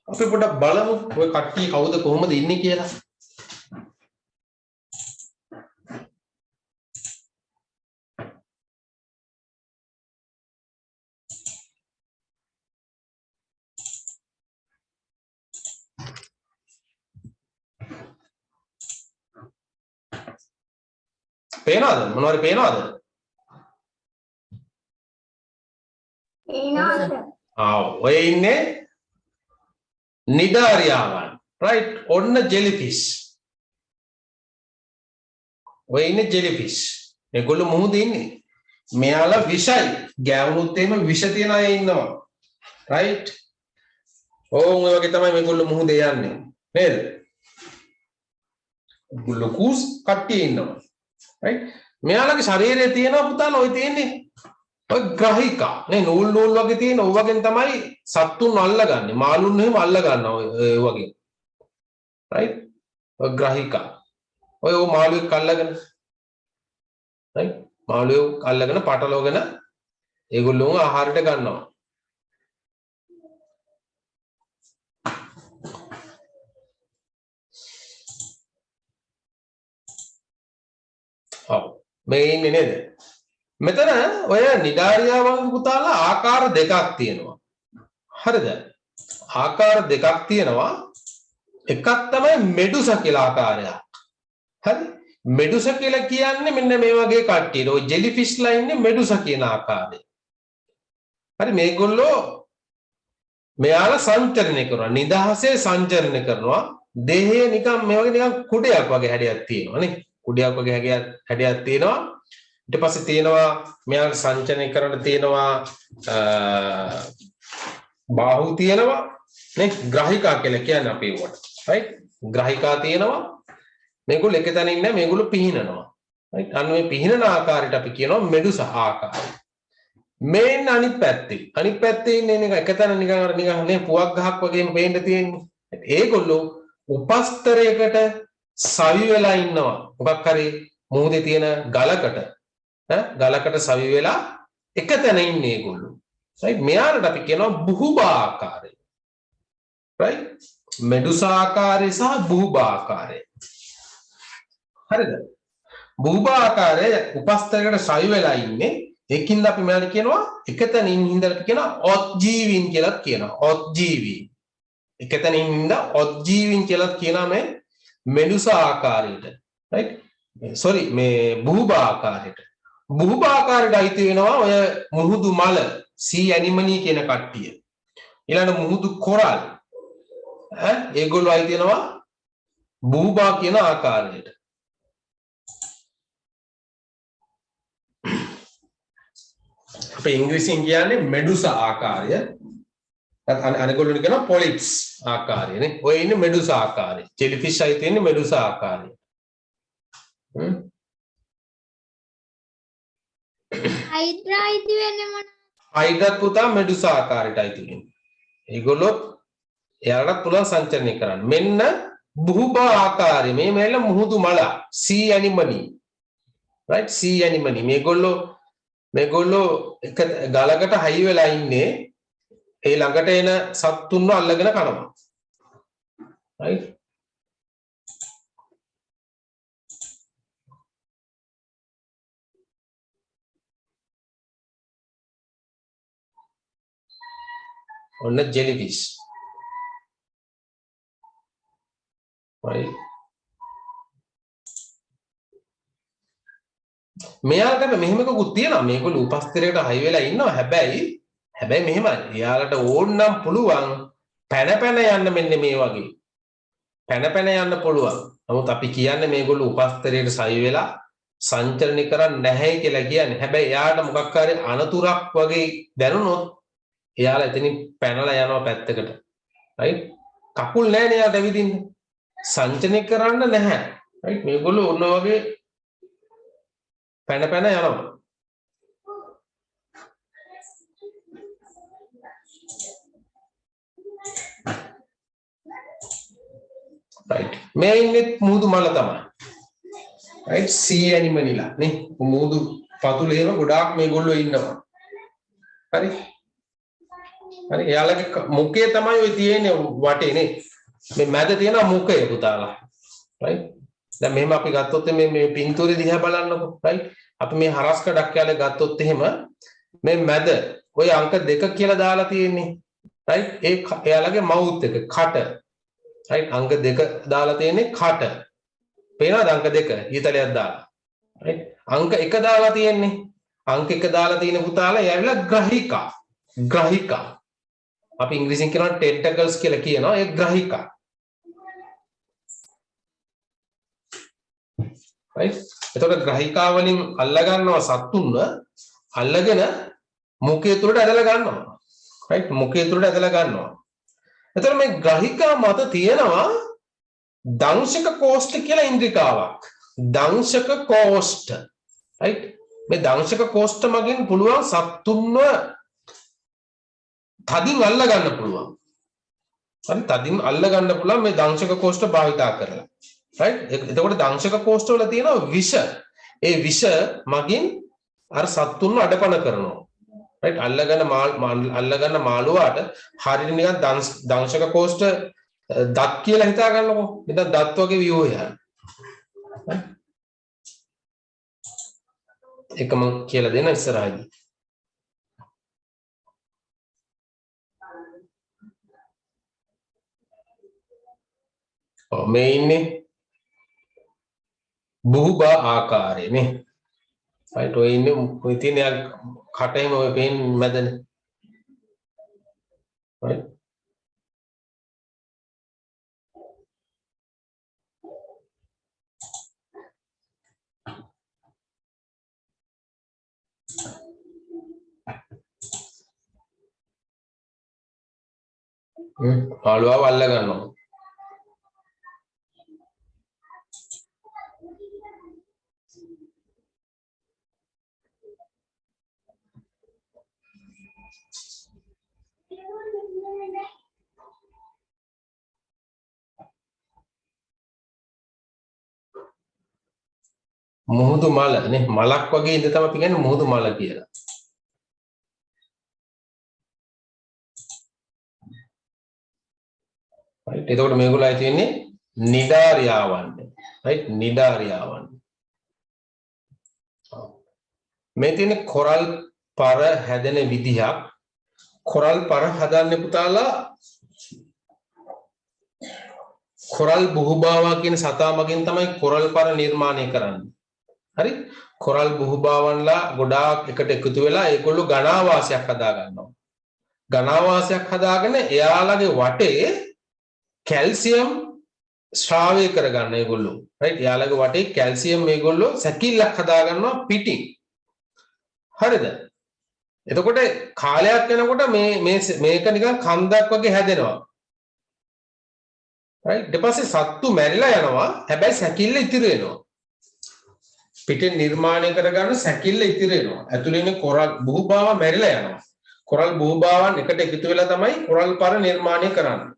අපි පොඩ්ඩක් බලමු ඔය කට්ටිය කවුද කොහොමද ඉන්නේ කියලා. පේනවද? මොනවාරි පේනවද? ඔය ඉන්නේ නිදාරියාවන් right ඔන්න ජෙලිෆිෂ් ඔය ඉන්නේ ජෙලිෆිෂ් මේගොල්ලෝ මුහුදේ ඉන්නේ මෙයාලා විෂයි ගෑවුනොත් එහෙම විෂ තියන අය ඉන්නවා right ඔය වගේ තමයි මේගොල්ලෝ මුහුදේ යන්නේ නේද ලොකුස් කට්ටිය ඉන්නවා right මෙයාලගේ ශරීරයේ තියෙනවා පුතාලා ඔය තියෙන්නේ ඔය ග්‍රහිකා නේ නූල් වගේ තියෙන ඔය වගේ තමයි සත්තුන් අල්ලගන්නේ මාළුන් එහෙම අල්ල ගන්නවා ඔය වගේ right ඔය ග්‍රහිකා ඔය මාළුවෙක් අල්ලගෙන right මාළුවෙක් අල්ලගෙන පටලවගෙන ඒගොල්ලෝ ආහාරයට ගන්නවා ඔව් මේ ඉන්නේ නේද මෙතන ඔය නිදාරියාවන් පුතාලා ආකාර දෙකක් තියෙනවා. හරිද? ආකාර දෙකක් තියෙනවා. එකක් තමයි මෙඩුසා කියලා ආකාරයක්. හරි? මෙඩුසා කියලා කියන්නේ මෙන්න මේ වගේ කට්ටියට. ඔය ජෙලිෆිෂ්ලා ඉන්නේ මෙඩුසා කියන ආකාරය. හරි මේගොල්ලෝ මෙයාලා සංචරණය කරනවා. නිදහසේ සංචරණය කරනවා. දේහය නිකන් මේ වගේ නිකන් කුඩයක් වගේ හැඩයක් තියෙනවා නේ. කුඩයක් වගේ හැඩයක් තියෙනවා. ඊට පස්සේ තියෙනවා මෙයාට සංචලනය කරන්න තියෙනවා බාහුව තියෙනවා නේ ග්‍රහිකා කියලා කියන්නේ අපි උවට right ග්‍රහිකා තියෙනවා මේගොල්ලෝ එක තැන ඉන්නේ මේගොල්ලෝ පිහිනනවා right අන්න මේ පිහිනන ආකාරයට අපි කියනවා මෙඩුසා ආකාරය මේන් අනිත් පැත්තේ ඉන්නේ එක තැන නිකන් නේ පුවක් ගහක් වගේම පේන්න තියෙන්නේ ඒගොල්ලෝ උපස්තරයකට සවි වෙලා ඉන්නවා මොකක් හරි මොහොතේ තියෙන ගලකට සවි වෙලා එක තැන ඉන්නේ ඒගොල්ලෝ right මෙයාලට අපි කියනවා බුහුබා ආකාරය right මෙඩුසා ආකාරය සහ බුහුබා ආකාරය හරිද බුහුබා ආකාරය උපස්තරයකට සවි වෙලා ඉන්නේ ඒකින්ද අපි මෙයාලට කියනවා එක තැන ඉන්න හින්දා කියනවා ඔත්ජීවීන් කියලා කියනවා ඔත්ජීවී එක තැන ඉන්න ඔත්ජීවීන් කියලා කියනවා මේ මෙඩුසා ආකාරයට right sorry මේ බුහුබා ආකාරයට. බුහුබා ආකාරයට අයිති වෙනවා ඔය මුහුදු මල sea anemone කියන කට්ටිය. ඊළඟ මුහුදු කොරල් ඒගොල්ලෝ අයිති වෙනවා බුහුබා කියන ආකාරයට. අපේ ඉංග්‍රීසියෙන් කියන්නේ මෙඩුසා ආකාරය. අනිගොල්ලෝ කියනවා පොලිප්ස් ආකාරයනේ. ඔය ඉන්නේ මෙඩුසා ආකාරය. ජෙලිෆිෂ් අයිති වෙන්නේ මෙඩුසා ආකාරය. හයිඩ්‍රා අයිති වෙන්නේ මොනවද? හයිඩ්‍රාත් පුතා මෙඩුසා ආකාරයට අයිති වෙන්නේ. ඒගොල්ලෝ එයාලට පුළුවන් සංචරණය කරන්න. මෙන්න බුහුබා ආකාරය. මේ මෙල්ල මුහුදු මල sea anemone. right sea anemone. මේගොල්ලෝ එක ගලකට හයි වෙලා ඉන්නේ. ඒ ළඟට එන සත්තුන්ව අල්ලගෙන කනවා. right ඔන්න jellyfish. right මෙයාලට මෙහෙම එකකුත් තියෙනවා. මේගොල්ලෝ උපස්තරයකට හයි වෙලා ඉන්නවා. හැබැයි මෙහෙමයි. එයාලට ඕන නම් පුළුවන් පැන යන්න මෙන්න මේ වගේ. පැන යන්න පුළුවන්. නමුත් අපි කියන්නේ මේගොල්ලෝ උපස්තරයට සයි වෙලා සංචරණය කරන්නේ නැහැ කියලා කියන්නේ. හැබැයි එයාට මොකක් හරි අනතුරක් වගේ දැනුනොත් එයාලා එතනින් පැනලා යනවා පැත්තකට. right කකුල් නැහැ නේ එයාට ඇවිදින්න. සංචරණය කරන්න නැහැ. right මේගොල්ලෝ ඔන්න වගේ පැන යනවා. right මේ ඉන්නේ මුහුදු මල තමයි. right sea anemone ලා නේ මුහුදු පතුලේ එහෙම ගොඩාක් මේගොල්ලෝ ඉන්නවා. හරි එයාලගේ මුඛය තමයි ඔය තියෙන්නේ වටේ නේ. මේ මැද තියෙන මුඛය පුතාලා. right දැන් මෙහෙම අපි ගත්තොත් මේ පින්තූරේ දිහා බලන්නකො. right අපි මේ හරස් කඩක් යාලේ ගත්තොත් එහෙම මේ මැද ඔය අංක 2 කියලා දාලා තියෙන්නේ. right ඒ එයාලගේ මවුත් එක කට. right අංක 2 දාලා තියෙන්නේ කට. පේනවද අංක 2 ඊතලයක් දාලා. right අංක 1 දාලා තියෙන්නේ. අංක 1 දාලා තියෙන පුතාලා එයාලා ග්‍රහිකා. අපි ඉංග්‍රීසියෙන් කියනවා tentacles කියලා කියනවා. ඒ ග්‍රහිකා. right එතකොට ග්‍රහිකා වලින් අල්ල ගන්නවා සත්තුන්ව අල්ලගෙන මුඛය තුලට ඇදලා ගන්නවා. right මුඛය තුලට ඇදලා ගන්නවා. එතකොට මේ ග්‍රහිකා මත තියෙනවා දංශක කෝෂ්ඨ කියලා ඉන්ද්‍රිකාවක්. දංශක කෝෂ්ඨ. right මේ දංශක කෝෂ්ඨ මගින් පුළුවන් සත්තුන්ව තදින් අල්ල ගන්න පුළුවන්. හරි තදින් අල්ල ගන්න පුළුවන් මේ දංශක කෝෂ්ඨ භාවිතා කරලා. right එතකොට දංශක කෝෂ්ඨ වල තියෙනවා විෂ. ඒ විෂ මගින් අර සත්තුන්ව අඩපණ කරනවා. right අල්ලගන්න මාළුවාට හරියට නිකන් දංශක කෝෂ්ඨ දත් කියලා හිතා ගන්නකො. නිකන් දත් වගේ ව්‍යුහය. ඒක මම කියලා දෙන්න ඉස්සරහදී. මේ ඉන්නේ බුහුබා ආකාරය නේ. right ඔය ඉන්නේ ඔය තියෙන කටේම ඔය පේන මැදනේ. right මාළුවාව අල්ල ගන්නවා. මුහුදු මල නේ මලක් වගේ ඉඳ තමයි අපි කියන්නේ මුහුදු මල කියලා. right එතකොට මේගොල්ලෝ අය තියෙන්නේ නිඩාරියාවන්. right නිඩාරියාවන්. මේ තියෙන්නේ කොරල් පර හැදෙන විදිහක්. කොරල් පර හදන්නේ පුතාලා කොරල් බුහුබාවා කියන සතා මගින් තමයි කොරල් පර නිර්මාණය කරන්නේ. හරි? කොරල් බුහුබාවන්ලා ගොඩාක් එකට එකතු වෙලා ඒගොල්ලෝ ගණාවාසයක් හදා ගන්නවා. ගණාවාසයක් හදාගෙන එයාලගේ වටේ කැල්සියම් ශ්‍රාවය කරගන්න ඒගොල්ලෝ. රයිට්? එයාලගේ වටේ කැල්සියම් මේගොල්ලෝ සැකිල්ලක් හදා ගන්නවා පිටින්. හරිද? එතකොට කාලයක් යනකොට මේක නිකන් කන්දක් වගේ හැදෙනවා. right ඊට පස්සේ සත්තු මැරිලා යනවා. හැබැයි සැකිල්ල ඉතිරි වෙනවා. පිටෙන් නිර්මාණය කරගන්න සැකිල්ල ඉතිරි වෙනවා. ඇතුළේ ඉන්න කොරල් බුහුබාවා මැරිලා යනවා. කොරල් බුහුබාවන් එකට එකතු වෙලා තමයි කොරල් පර නිර්මාණය කරන්නේ.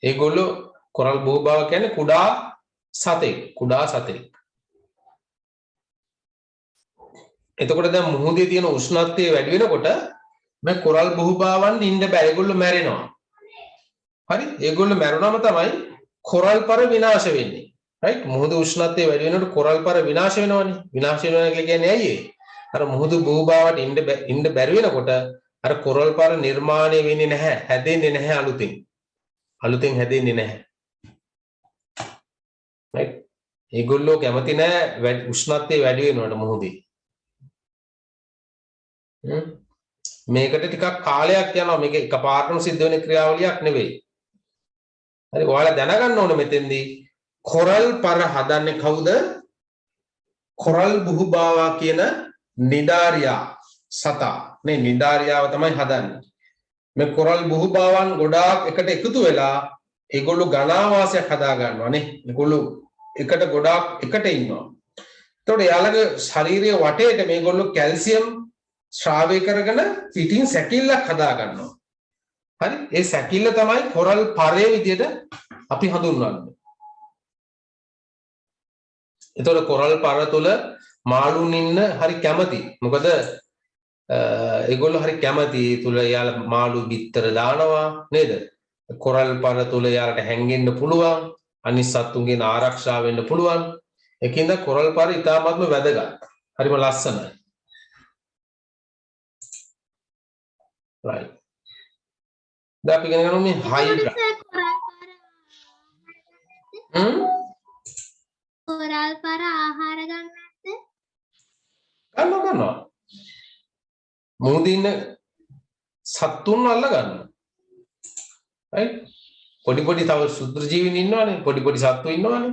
ඒගොල්ලෝ කොරල් බුහුබාවා කියන්නේ කුඩා සතෙක්. එතකොට දැන් මුහුදේ තියෙන උෂ්ණත්වය වැඩි වෙනකොට මේ කොරල් බුහුබාවන් ඉන්න බෑ. ඒගොල්ලෝ මැරෙනවා. හරි? ඒගොල්ලෝ මැරුණාම තමයි කොරල් පර විනාශ වෙන්නේ. right? මුහුදේ උෂ්ණත්වය වැඩි වෙනකොට කොරල් පර විනාශ වෙනවනේ. විනාශ වෙනවා කියලා කියන්නේ ඇයි ඒ? අර මුහුදු බුහුබාවට ඉන්න බැරි වෙනකොට අර කොරල් පර නිර්මාණය වෙන්නේ නැහැ. හැදෙන්නේ නැහැ අලුතෙන්. අලුතෙන් හැදෙන්නේ නැහැ. right? ඒගොල්ලෝ කැමති නැහැ උෂ්ණත්වය වැඩි වෙනවට මුහුදේ. මේකට ටිකක් කාලයක් යනවා. මේක එකපාරටම සිද්ධ වෙන ක්‍රියාවලියක් නෙවෙයි. හරි ඔයාලා දැනගන්න ඕනේ මෙතෙන්දී කොරල් පර හදන්නේ කවුද? කොරල් බුහුබාවා කියන නිඩාරියා සතා. මේ නිඩාරියාව තමයි හදන්නේ. මේ කොරල් බුහුබාවන් ගොඩාක් එකට එකතු වෙලා ඒගොල්ලෝ ගණාවාසයක් හදා ගන්නවා නේ. ඒගොල්ලෝ එකට ගොඩාක් එකට ඉන්නවා. එතකොට එයාලගේ ශාරීරික වටේට මේගොල්ලෝ කැල්සියම් ශ්‍රාවය කරගෙන පිටින් සැකිල්ලක් හදා ගන්නවා. හරි? ඒ සැකිල්ල තමයි කොරල් පරේ විදියට අපි හඳුන්වන්නේ. එතකොට කොරල් පර තුල මාළුන් ඉන්න හරි කැමති. මොකද ඒගොල්ලෝ හරි කැමති තුල යාලා මාළු බිත්තර දානවා නේද? කොරල් පර තුල යාලට හැංගෙන්න පුළුවන්. අනිත් සත්තුන්ගෙන් ආරක්ෂා වෙන්න පුළුවන්. ඒකින්ද කොරල් පර ඉතාමත්ම වැදගත්. හරිම ලස්සනයි. right දැන් අපි ඉගෙන ගමු මේ හයිඩ්‍රා කොරල් පර ආහාර ගන්න නැද්ද? ගන්නවා මුහුදේ ඉන්න සත්තුන් අල්ල ගන්නවා. right පොඩි තව සුත්‍ර ජීවීන් ඉන්නවනේ. පොඩි සත්තු ඉන්නවනේ.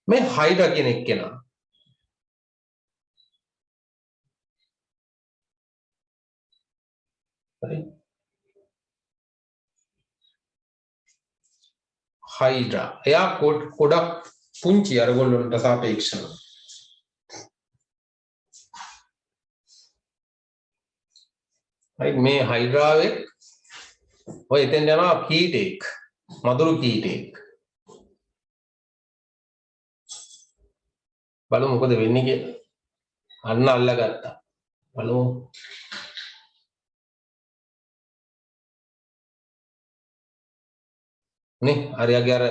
මේ හයිඩ්‍රා කියන එක්කෙනා හයිඩ්‍රා එයා ගොඩක් පුංචි අරගොල්ලන්ට සාපේක්ෂව. මේ හයිඩ්‍රාවේ ඔය එතෙන් යනවා කීටෙක් මදුරු කීටෙක්. බලමු මොකද වෙන්නේ කියලා. අන්න අල්ලගත්තා. බලමු. නේ අරයාගේ අර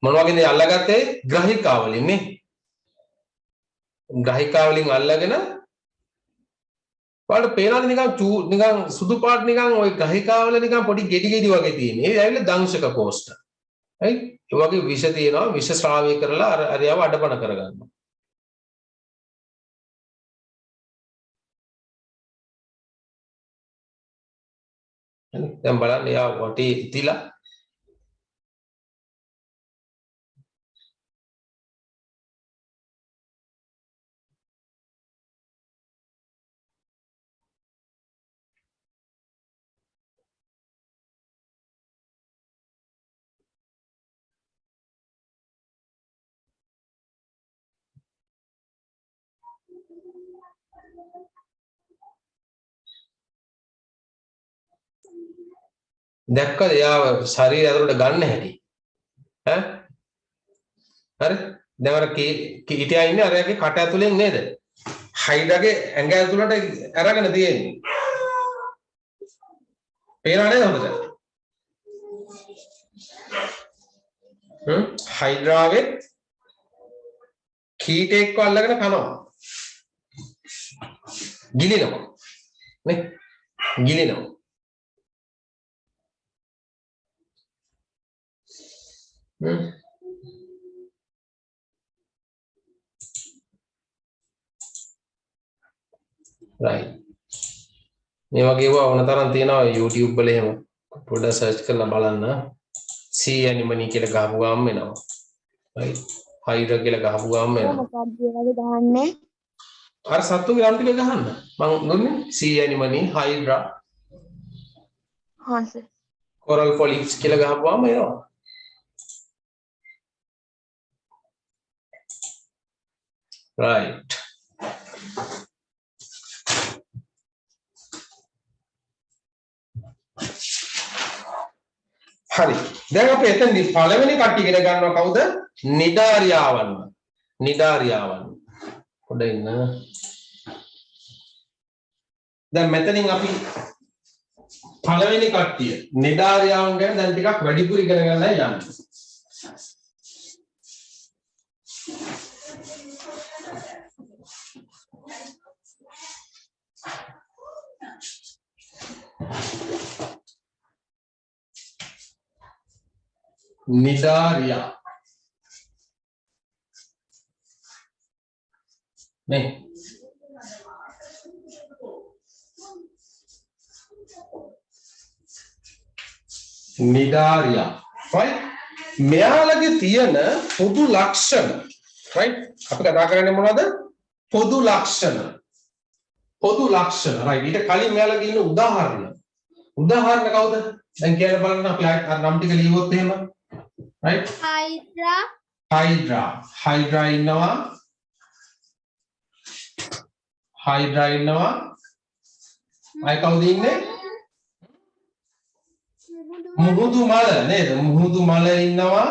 මොන වගේද අල්ලගත්තේ? ග්‍රහිකා වලින් නේ. ග්‍රහිකා වලින් අල්ලගෙන බලන්න පේනවාද නිකන් සුදු පාට නිකන් ওই ග්‍රහිකා වල නිකන් පොඩි ගෙඩි වගේ තියෙන. ඒ ඇවිල්ලා දංශක කෝෂ්ඨ. right? ඒ වගේ විෂ තියෙනවා. විෂ ශ්‍රාවය කරලා අරයාව අඩපණ කරගන්නවා. දැන් බලන්න එයා වටේ ඉතිලා දැක්කද එයාව ශරීරය ඇතුළට ගන්න හැටි ඈ හරි දැන් අර කීටියා ඉන්නේ අරයාගේ කට ඇතුලෙන් නේද හයිඩගේ ඇඟ ඇතුළට අරගෙන තියෙන්නේ පේනව නේද හොඳට හයිඩ්‍රාවේ කීටෙක්ව අල්ලගෙන කනවා ගිලිනවා නේ ගිලිනවා right මේ වගේ ඒවා ඕන තරම් තියෙනවා YouTube වල එහෙම පොඩ්ඩක් සර්ච් කරලා බලන්න sea anemone කියලා ගහපු ගාම එනවා right hydra කියලා ගහපු ගාම එනවා මොකක්ද ඒවගේ දාන්නේ අර සත්තුගේ නම් ටික ගහන්න මම දුන්නේ sea anemone hydra හොන්ස coral polyps කියලා ගහපුවාම එනවා right හරි දැන් අපි එතනදී පළවෙනි කට්ටිය ඉගෙන ගන්නවා කවුද නිඩාරියාවන් පොඩ ඉන්න දැන් මෙතනින් අපි පළවෙනි කට්ටිය නිඩාරියාවන් ගැන දැන් ටිකක් වැඩිපුර ඉගෙන ගන්නයි යන්නේ නිඩාරියා නේ නිඩාරියා right මෙයාලගේ තියෙන පොදු ලක්ෂණ right අපි කතා කරන්නේ මොනවද පොදු ලක්ෂණ right ඊට කලින් මෙයාලගේ ඉන්න උදාහරණ කවුද දැන් කියලා බලන්න අපි අර නම් ටික ලියුවොත් එහෙම right hydra ඉන්නවා අය කවුද ඉන්නේ මුහුදු මල නේද මුහුදු මල ඉන්නවා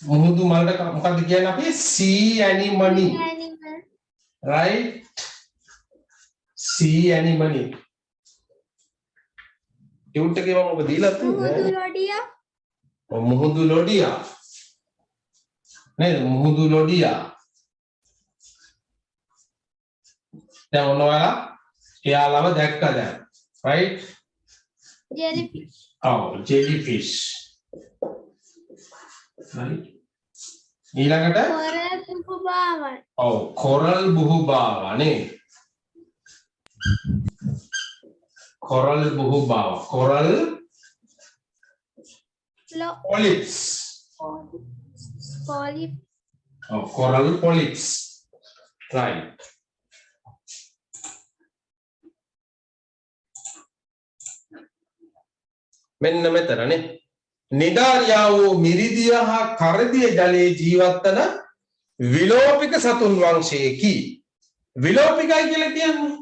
මුහුදු මලට මොකක්ද කියන්නේ අපි sea anemone right sea anemone cute එකේ මම ඔබ දීලා තියෙන්නේ මුහුදු ලොඩියා නේද මුහුදු ලොඩියා දැන් ඔන්නවා එයාලව දැක්කද right jellyfish jellyfish right ඊළඟට coral බුහුබාවා නේ coral polyps coral polyps right මෙන්න මෙතනනේ නිඩාරියාවෝ මිරිදිය හා කරදිය ජලයේ ජීවත් වන විලෝපික සතුන් වංශයේකි විලෝපිකයි කියලා කියන්නේ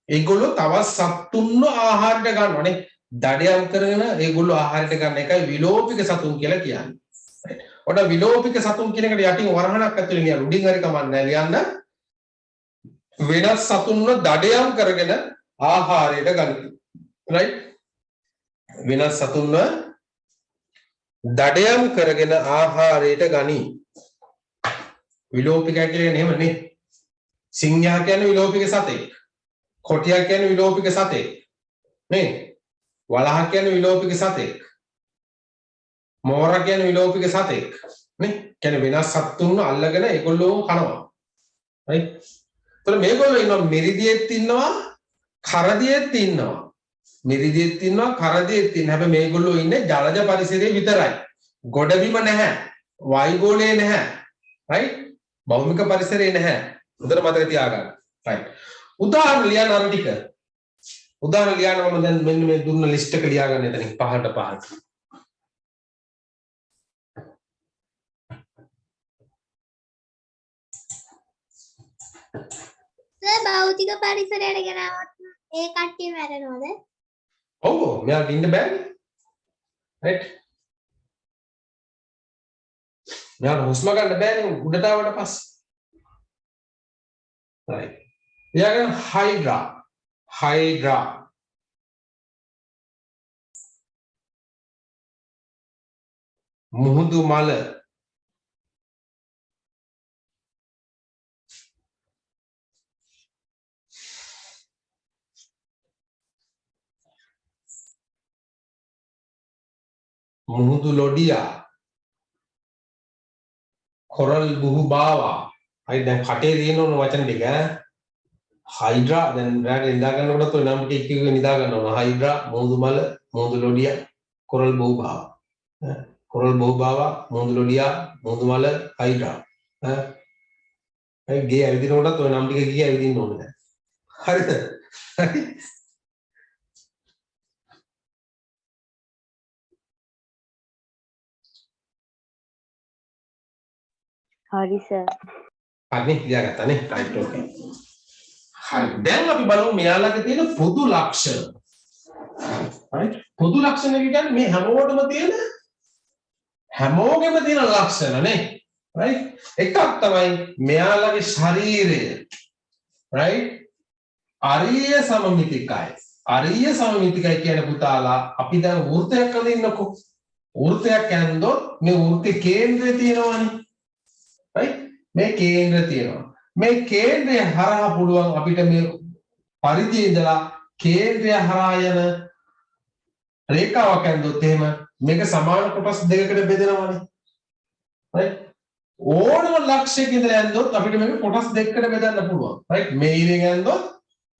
ඒගොල්ලෝ තවත් සතුන්ව ආහාරයට ගන්නවනේ දඩයම් කරගෙන ඒගොල්ලෝ ආහාරයට ගන්න එකයි විලෝපික සතුන් කියලා කියන්නේ ඔන්න විලෝපික සතුන් කියන එකට යටින් වරහණක් ඇතුලේ නියන් උඩින් හරි කමන්නේ ලියන්න වෙනස් සතුන්ව දඩයම් කරගෙන ආහාරයට ගන්න right වෙනස් සතුන්ව දඩයම් කරගෙන ආහාරයට ගනි විලෝපිකයා කියන්නේ එහෙම නේ සිංහයා කියන්නේ විලෝපික සතෙක් කොටියා කියන්නේ විලෝපික සතෙක් නේ වලහ කියන්නේ විලෝපික සතෙක් මෝරා කියන්නේ විලෝපික සතෙක් නේ කියන්නේ වෙනස් සතුන්ව අල්ලගෙන ඒගොල්ලෝ කනවා right ඒතර මේගොල්ලෝ ඉන්නවා මිරිදියෙත් ඉන්නවා කරදියෙත් ඉන්නවා මිරිදියෙත් ඉන්නවා කරදියෙත් ඉන්න හැබැයි මේගොල්ලෝ ඉන්නේ ජලජ පරිසරයේ විතරයි ගොඩබිම නැහැ වායුගෝලයේ නැහැ right භෞමික පරිසරයේ නැහැ හොඳට මතක තියාගන්න right උදාහරණ ලියන්න අර ටික උදාහරණ ලියන්න මම දැන් මෙන්න මේ දුන්න ලිස්ට් එක ලියාගන්න එතනින් පහට භෞතික පරිසරයට ගෙනාවොත් ඒ කට්ටිය මැරෙනවද? ඔව් මෙයාට ඉන්න බෑනේ right මෙයාට හුස්ම ගන්න බෑනේ උඩට ආවට පස්සේ right ඊළඟ hydra මුහුදු මල මුහුදු ලොඩියා කොරල් බුහුබාවා අයි දැන් කටේ තියෙන ඕන වචන ටික හයිඩ්‍රා දැන් රැට නිදා ගන්නකොට ඔය නම් ටික කිව්ව නිදා ගන්න ඕන හයිඩ්‍රා මුහුදු මල මුහුදු ලොඩියා කොරල් බුහුබාවා කොරල් බුහුබාවා මුහුදු ලොඩියා මුහුදු මල හයිඩ්‍රා ගේ ඇවිදිනකොටත් ඔය නම් ටික ගිය ඇවිදින්න ඕනේ දැන් හරිද හරි හරි සර්. හරි ලියාගත්තානේ රයිට් ඕකේ හරි දැන් අපි බලමු මෙයාලගේ තියෙන පොදු ලක්ෂණ හරි පොදු ලක්ෂණ කියන්නේ මේ හැමෝටම තියෙන ලක්ෂණ නේ right එකක් තමයි මෙයාලගේ ශරීරය right අරීය සමමිතිකයි කියන පුතාලා අපි දැන් වෘත්තයක් අඳින්නකෝ වෘත්තයක් ඇඳොත් මේ වෘත්තේ කේන්ද්‍රය තියෙනවනේ right මේ කේන්ද්‍රය තියෙනවා මේ කේන්ද්‍රය හරහා පුළුවන් අපිට මේ පරිධියේ ඉඳලා කේන්ද්‍රය හරහා යන රේඛාවක් ඇඳුත් එහෙම මේක සමාන කොටස් දෙකකට බෙදෙනවානේ right ඕනම ලක්ෂයක ඉඳලා ඇඳුත් අපිට මේක කොටස් දෙකකට බෙදන්න පුළුවන් right මේ ඉරෙන් ඇඳුත්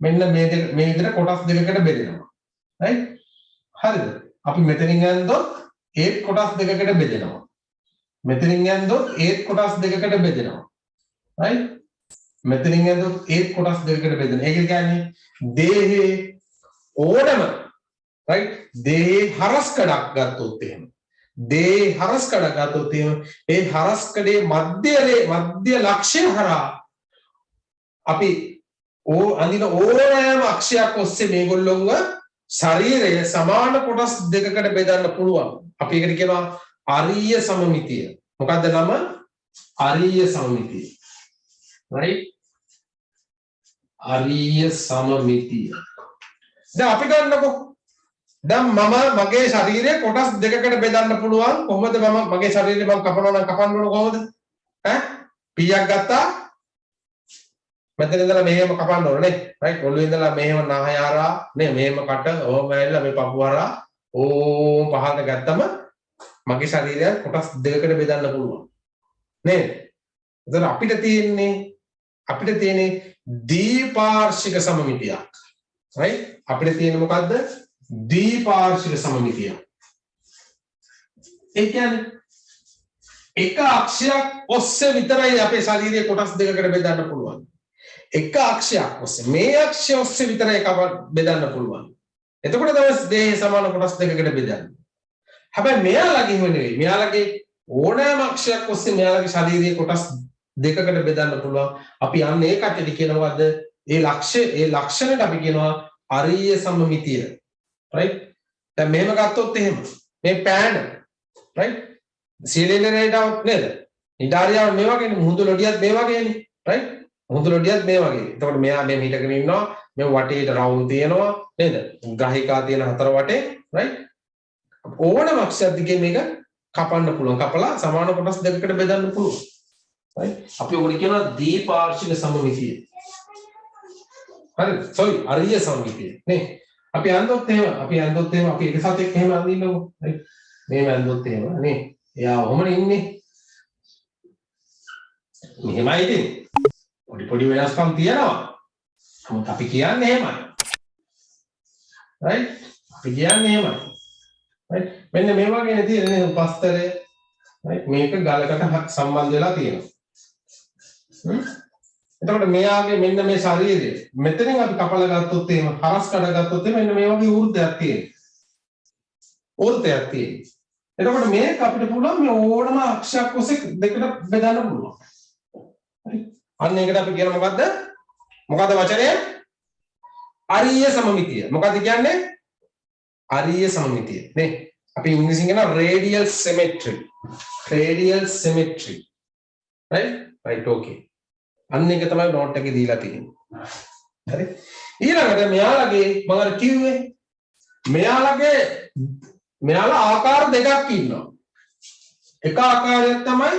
මෙන්න මේ විදිහට කොටස් දෙකකට බෙදෙනවා right හරිද අපි මෙතනින් ඇඳුත් ඒත් කොටස් දෙකකට බෙදෙනවා මෙතනින් ඇඳුත් ඒත් කොටස් දෙකකට බෙදෙනවා right මෙතනින් ඇඳුත් ඒත් කොටස් දෙකකට බෙදෙනවා ඒක කියන්නේ දේහේ ඕනම right දේහේ හරස් කඩක් ගත්තොත් එහෙම දේ හරස් කඩ ගත්තොත් එහෙම ඒ හරස් කඩේ මධ්‍ය ලක්ෂය හරහා අපි අඳින ඕනෑම අක්ෂයක් ඔස්සේ මේගොල්ලොන්ව ශරීරය සමාන කොටස් දෙකකට බෙදන්න පුළුවන් අපි ඒකට කියනවා අරීය සමමිතිය මොකද්ද නම අරීය සමමිතිය right අරීය සමමිතිය දැන් අපි ගන්නකො දැන් මම මගේ ශරීරය කොටස් දෙකකට බෙදන්න පුළුවන් කොහොමද මම මගේ ශරීරය මම කපනවා නම් කපන්න ඕන කොහොමද ඈ පීයක් ගත්තා මෙතන ඉඳලා මෙහෙම කපන්න ඕන නේ රයිට් ඔළුවේ ඉඳලා මෙහෙම නාහය හරහා නේ මෙහෙම කට ඕම ඇවිල්ලා මේ පපුව හරහා ඕම් පහකට ගත්තම මගේ ශරීරය කොටස් දෙකකට බෙදන්න පුළුවන් නේද එතන අපිට තියෙන්නේ දීපාර්ශ්වික සමමිතියක් රයිට් අපිට තියෙන්නේ මොකද්ද දීපාර්ශ්වික සමමිතිය ඒ කියන්නේ එක අක්ෂයක් ඔස්සේ විතරයි අපේ ශරීරයේ කොටස් දෙකකට බෙදන්න පුළුවන් එක අක්ෂයක් ඔස්සේ මේ අක්ෂය ඔස්සේ විතරයි බෙදන්න පුළුවන් එතකොට තමයි දේහය සමාන කොටස් දෙකකට බෙදන්නේ හැබැයි මෙයාලගේ නෙවෙයි මෙයාලගේ ඕනෑම අක්ෂයක් ඔස්සේ මෙයාලගේ ශරීරයේ කොටස් දෙකකට බෙදන්න පුළුවන් අපි යන්නේ ඒ කටට කියනවාද ඒ ලක්ෂණයට අපි කියනවා අරීය සමමිතිය right දැන් මෙහෙම ගත්තොත් එහෙම මේ පෑන right සිලින්ඩරේට නේද ඉඩාරියාව මේ වගේනේ මුහුදු ලොඩියත් මේ වගේනේ right මුහුදු ලොඩියත් මේ වගේ එතකොට මෙයා මේ හිටගෙන ඉන්නවා මේ වටේට රවුම් තියෙනවා නේද ග්‍රහිකා තියෙන හතර වටේ right ඕනම අක්ෂයක් දිගේ මේක කපන්න පුළුවන් කපලා සමාන කොටස් දෙකකට බෙදන්න පුළුවන් right අපි ඔකට කියනවා දීපාර්ශ්වික සමමිතිය හරි sorry අරීය සමමිතිය නේ අපි අඳොත් එහෙම අපි එක සතෙක් එහෙම අඳින්නකො right මේව අඳොත් එහෙම නේ එයා ඔහොමනේ ඉන්නේ මෙහෙමයි ඉතින් පොඩි වෙනස්කම් තියෙනවා නමුත් අපි කියන්නේ එහෙමයි right අපි කියන්නේ එහෙමයි right මෙන්න මේ වගේ තියෙන්නේ උපස්තරය right මේක ගලකට සම්බන්ධ වෙලා තියෙනවා එතකොට මෙයාගේ මෙන්න මේ ශරීරය මෙතනින් අපි කපලා ගත්තොත් එහෙම හරස් කඩ ගත්තොත් එහෙම මෙන්න මේ වගේ වෘත්තයක් තියෙනවා එතකොට මේක අපිට පුළුවන් මේ ඕනම අක්ෂයක් ඔස්සේ දෙකට බෙදන්න පුළුවන් හරි අන්න ඒකට අපි කියන මොකද්ද වචනය අරීය සමමිතිය මොකද්ද කියන්නේ අරීය සමමිතිය නේ අපි ඉංග්‍රීසියෙන් කියන radial symmetry right okay අන්න එක තමයි නෝට් එකේ දීලා තියෙන්නේ. හරි. ඊළඟට මෙයාලගේ මම අර කිව්වේ මෙයාලා ආකාර දෙකක් ඉන්නවා. එක ආකාරයක් තමයි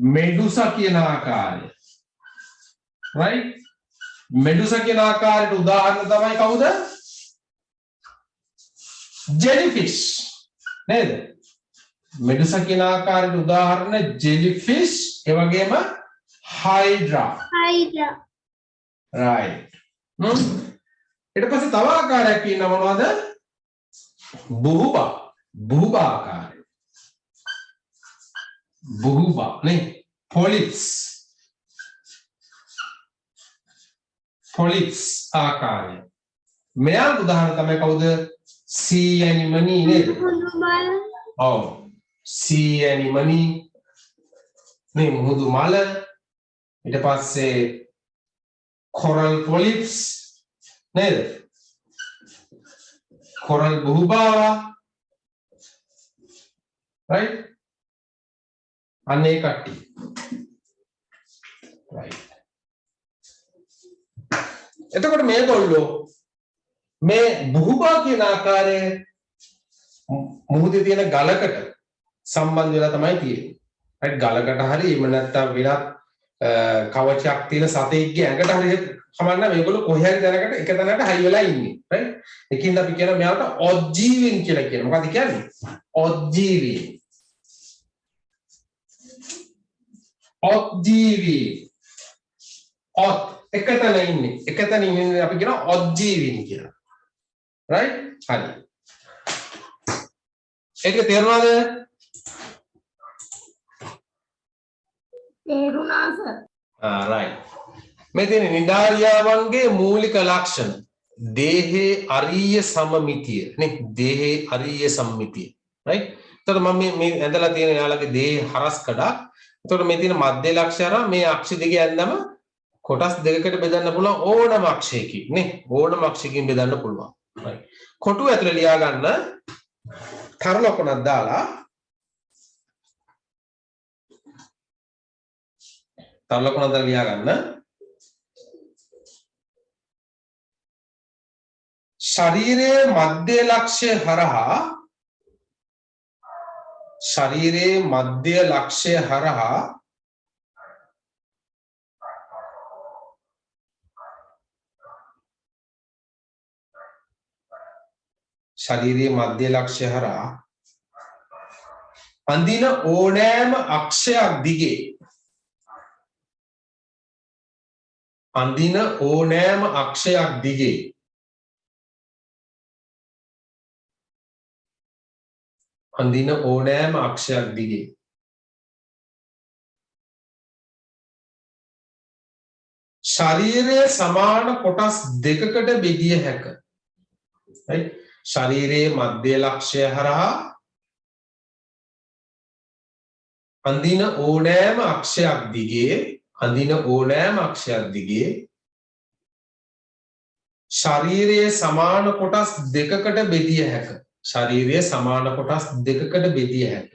මෙඩුසා කියන ආකාරය. right? මෙඩුසා කියන ආකාරයට උදාහරණ තමයි කවුද? jellyfish නේද? මෙඩුසා කියන ආකාරයට උදාහරණ jellyfish ඒ වගේම hydra Hydra. right ඊට පස්සේ තව ආකාරයක් ඉන්නව මොනවද? බුහුබා බුහුබා ආකාරය බුහුබා නේ polyps ආකාරය මෙයා උදාහරණ තමයි කවුද? sea anemone නේද? මුහුදු මල. ඔව් sea anemone නේ මුහුදු මල ඊට පස්සේ coral polyps නේද? coral බුහුබා right අනේ කට්ටිය right එතකොට මේගොල්ලෝ මේ බුහුබා කියන ආකාරයේ මුහුදේ තියෙන ගලකට සම්බන්ධ වෙලා තමයි තියෙන්නේ. right ගලකට හරි එහෙම නැත්නම් වෙනත් කවචයක් තියෙන සතෙක්ගේ ඇඟට හරි කමන්න මේගොල්ලෝ කොහේ හරි දැනකට එක තැනකට හයි වෙලා ඉන්නේ. right ඒකින්ද අපි කියන මෙයාට ඔජ්ජීවීන් කියලා කියනවා. මොකද කියන්නේ? ඔජ්ජීවීන්. ඔජ්ජීවීන්. ඔත් එක තැන ඉන්නේ. එක තැන ඉන්නේ අපි කියනවා ඔජ්ජීවීන් කියලා. right හරි ඒක තේරුණාද? තේරුණා සර්. right මේ තියෙන නිදාරියාවන්ගේ මූලික ලක්ෂණ දේහේ අරීය සමමිතිය නේ දේහේ අරීය සම්මිතිය right එතකොට මම මේ ඇඳලා තියෙන යාළුවගේ දේහේ හරස් කඩක් එතකොට මේ තියෙන මධ්‍ය ලක්ෂය අරන් මේ අක්ෂ දෙකේ ඇඳම කොටස් දෙකකට බෙදන්න පුළුවන් ඕනම අක්ෂයකින් නේ ඕනම අක්ෂයකින් බෙදන්න පුළුවන් right කොටුව ඇතුලේ ලියා ගන්න තර ලකුණක් දාලා තර ලකුණක් දාලා ලියා ගන්න ශරීරයේ මධ්‍ය ලක්ෂය හරහා ශරීරයේ මධ්‍ය ලක්ෂය හරහා ශරීරයේ මධ්‍ය ලක්ෂය හරහා අඳින ඕනෑම අක්ෂයක් දිගේ අඳින ඕනෑම අක්ෂයක් දිගේ අඳින ඕනෑම අක්ෂයක් දිගේ ශරීරයේ සමාන කොටස් දෙකකට බෙදිය හැක. right ශරීරයේ මධ්‍ය ලක්ෂය හරහා අඳින ඕනෑම අක්ෂයක් දිගේ අඳින ඕනෑම අක්ෂයක් දිගේ ශරීරයේ සමාන කොටස් දෙකකට බෙදිය හැක. ශරීරයේ සමාන කොටස් දෙකකට බෙදිය හැක.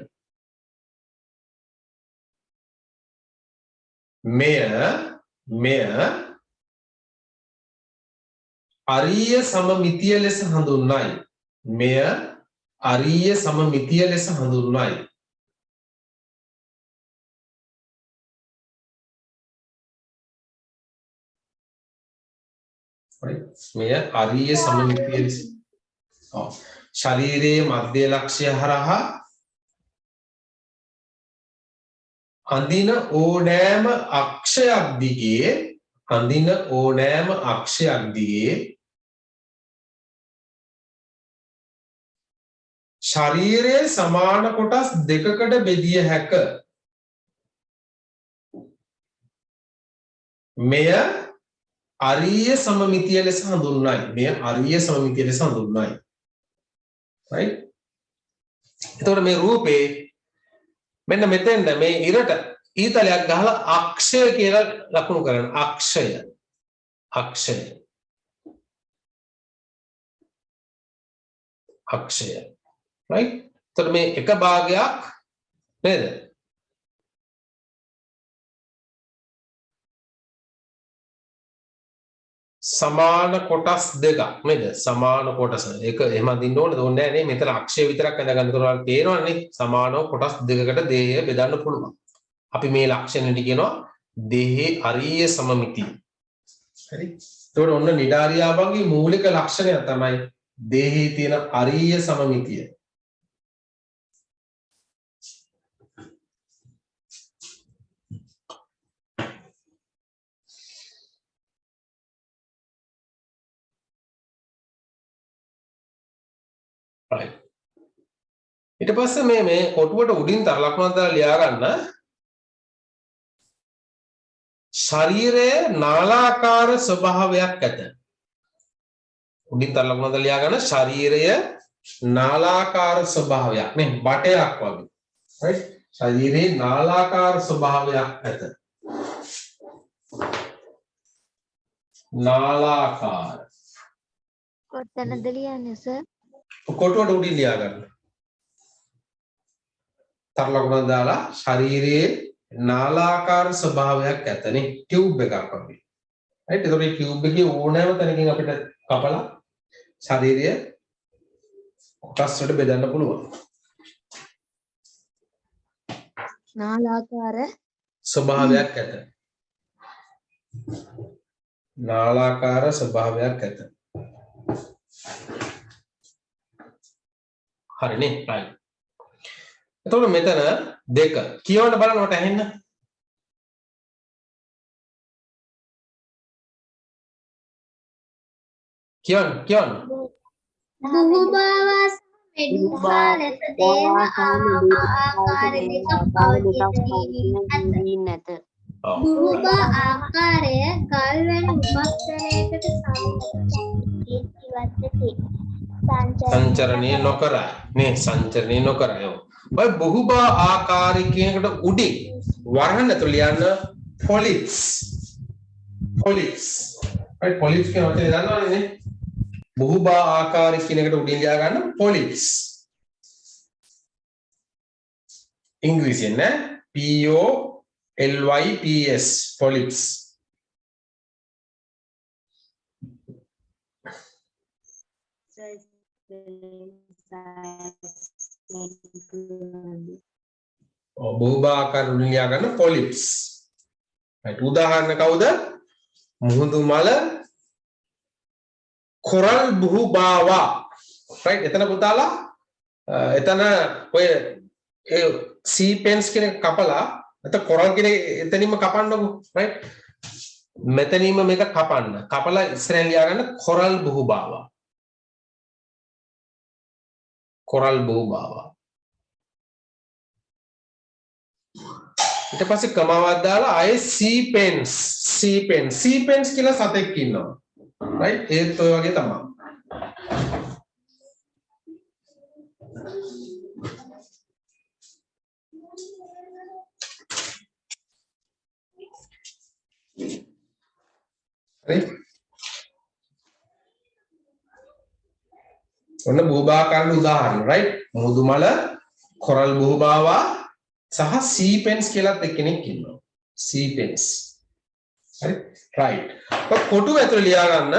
මෙය අරීය සමමිතිය ලෙස හඳුන්වයි. මෙය අරීය සමමිතිය ලෙස හඳුන්වයි. මෙය අරීය සමමිතිය ලෙස ශරීරයේ මධ්‍ය ලක්ෂය හරහා අඳින ඕනෑම අක්ෂයක් දිගේ අඳින ඕනෑම අක්ෂයක් දිගේ ශරීරයේ සමාන කොටස් දෙකකට බෙදිය හැක. මෙය අරීය සමමිතිය ලෙස හඳුන්වයි. මෙය අරීය සමමිතිය ලෙස හඳුන්වයි. right එතකොට මේ රූපේ මෙන්න මෙතෙන්ද මේ ඉරට ඊතලයක් ගහලා අක්ෂය කියලා ලකුණු කරන අක්ෂය right එතකොට මේ එක භාගයක් නේද සමාන කොටස් දෙකක් නේද සමාන කොටස ඒක එහෙම අදින්න ඕනේ නැහැ නේ මෙතන අක්ෂය විතරක් අඳගන්න උනොත් තේරෙනවනේ සමානව කොටස් දෙකකට දේහය බෙදන්න පුළුවන් අපි මේ ලක්ෂණෙට කියනවා දේහේ අරීය සමමිතිය හරි එතකොට ඔන්න නිඩාරියාවන්ගේ මූලික ලක්ෂණය තමයි දේහයේ තියෙන අරීය සමමිතිය right ඊට පස්සේ මේ කොටුවට උඩින් තර ලකුණක් දාලා ලියා ගන්න ශරීරයේ නාලාකාර ස්වභාවයක් ඇත උඩින් තර ලකුණක් දාලා ලියා ගන්න ශරීරය නාලාකාර ස්වභාවයක් නේ බටයක් වගේ right ශරීරයේ නාලාකාර ස්වභාවයක් ඇත නාලාකාර කොතනද ලියන්නේ සර්? කොටුවට උඩින් ලියා ගන්න තර ලකුණක් දාලා ශරීරයේ නාලාකාර ස්වභාවයක් ඇතනේ ටියුබ් එකක් වගේ right ඒතකොට මේ ටියුබ් එකේ ඕනෑම තැනකින් අපිට කපලා ශරීරය කොටස් වලට බෙදන්න පුළුවන් නාලාකාර ස්වභාවයක් ඇත නාලාකාර ස්වභාවයක් ඇත හරිනේ right එතකොට මෙතන දෙක කියවන්න බලන්න මට ඇහෙන්න කියවන්න බහුභාවා මෙඩුසා ලෙස දේහ ආකාර දෙකක් පවතින නැත. බහුභා ආකාරය ගල් වැනි උපක්ෂණයකට සංචරණය නොකරයි නේ සංචරණය නොකරයි ඔය බහුභා ආකාරය කියනකට උඩින් වරහන් ඇතුළ ලියන්න polyps right polyps කියන වචනේ දන්නවනේ නේ බහුභා ආකාරය කියන එකට උඩින් ලියා ගන්න polyps ඉංග්‍රීසියෙන් නේ POLYPS polyps බහුභා ආකාර උඩින් ලියා ගන්න polyps right උදාහරණ කවුද මුහුදු මල කොරල් බහුභාවා right එතන පුතාලා එතන ඔය ඒ සී පෙන්ස් කියන කපලා එතන කොරල් කියන එතනින්ම කපන්නකො right මෙතනින්ම මේක කපලා ඉස්සරහින් ලියා ගන්න කොරල් බහුභාවා කොරල් බහුභාවා ඊට පස්සේ කමාවක් දාලා ආයේ සී පෙන්ස් කියලා සතෙක් ඉන්නවා right ඒත් ඔය වගේ තමයි right ඔන්න බහුභාකාරන උදාහරණ right මුහුදුමල කොරල් බහුභාවා සහ සී පෙන්ස් කියලා දෙකෙනෙක් ඉන්නවා සී පෙන්ස් හරි right කොටුව ඇතුලේ ලියා ගන්න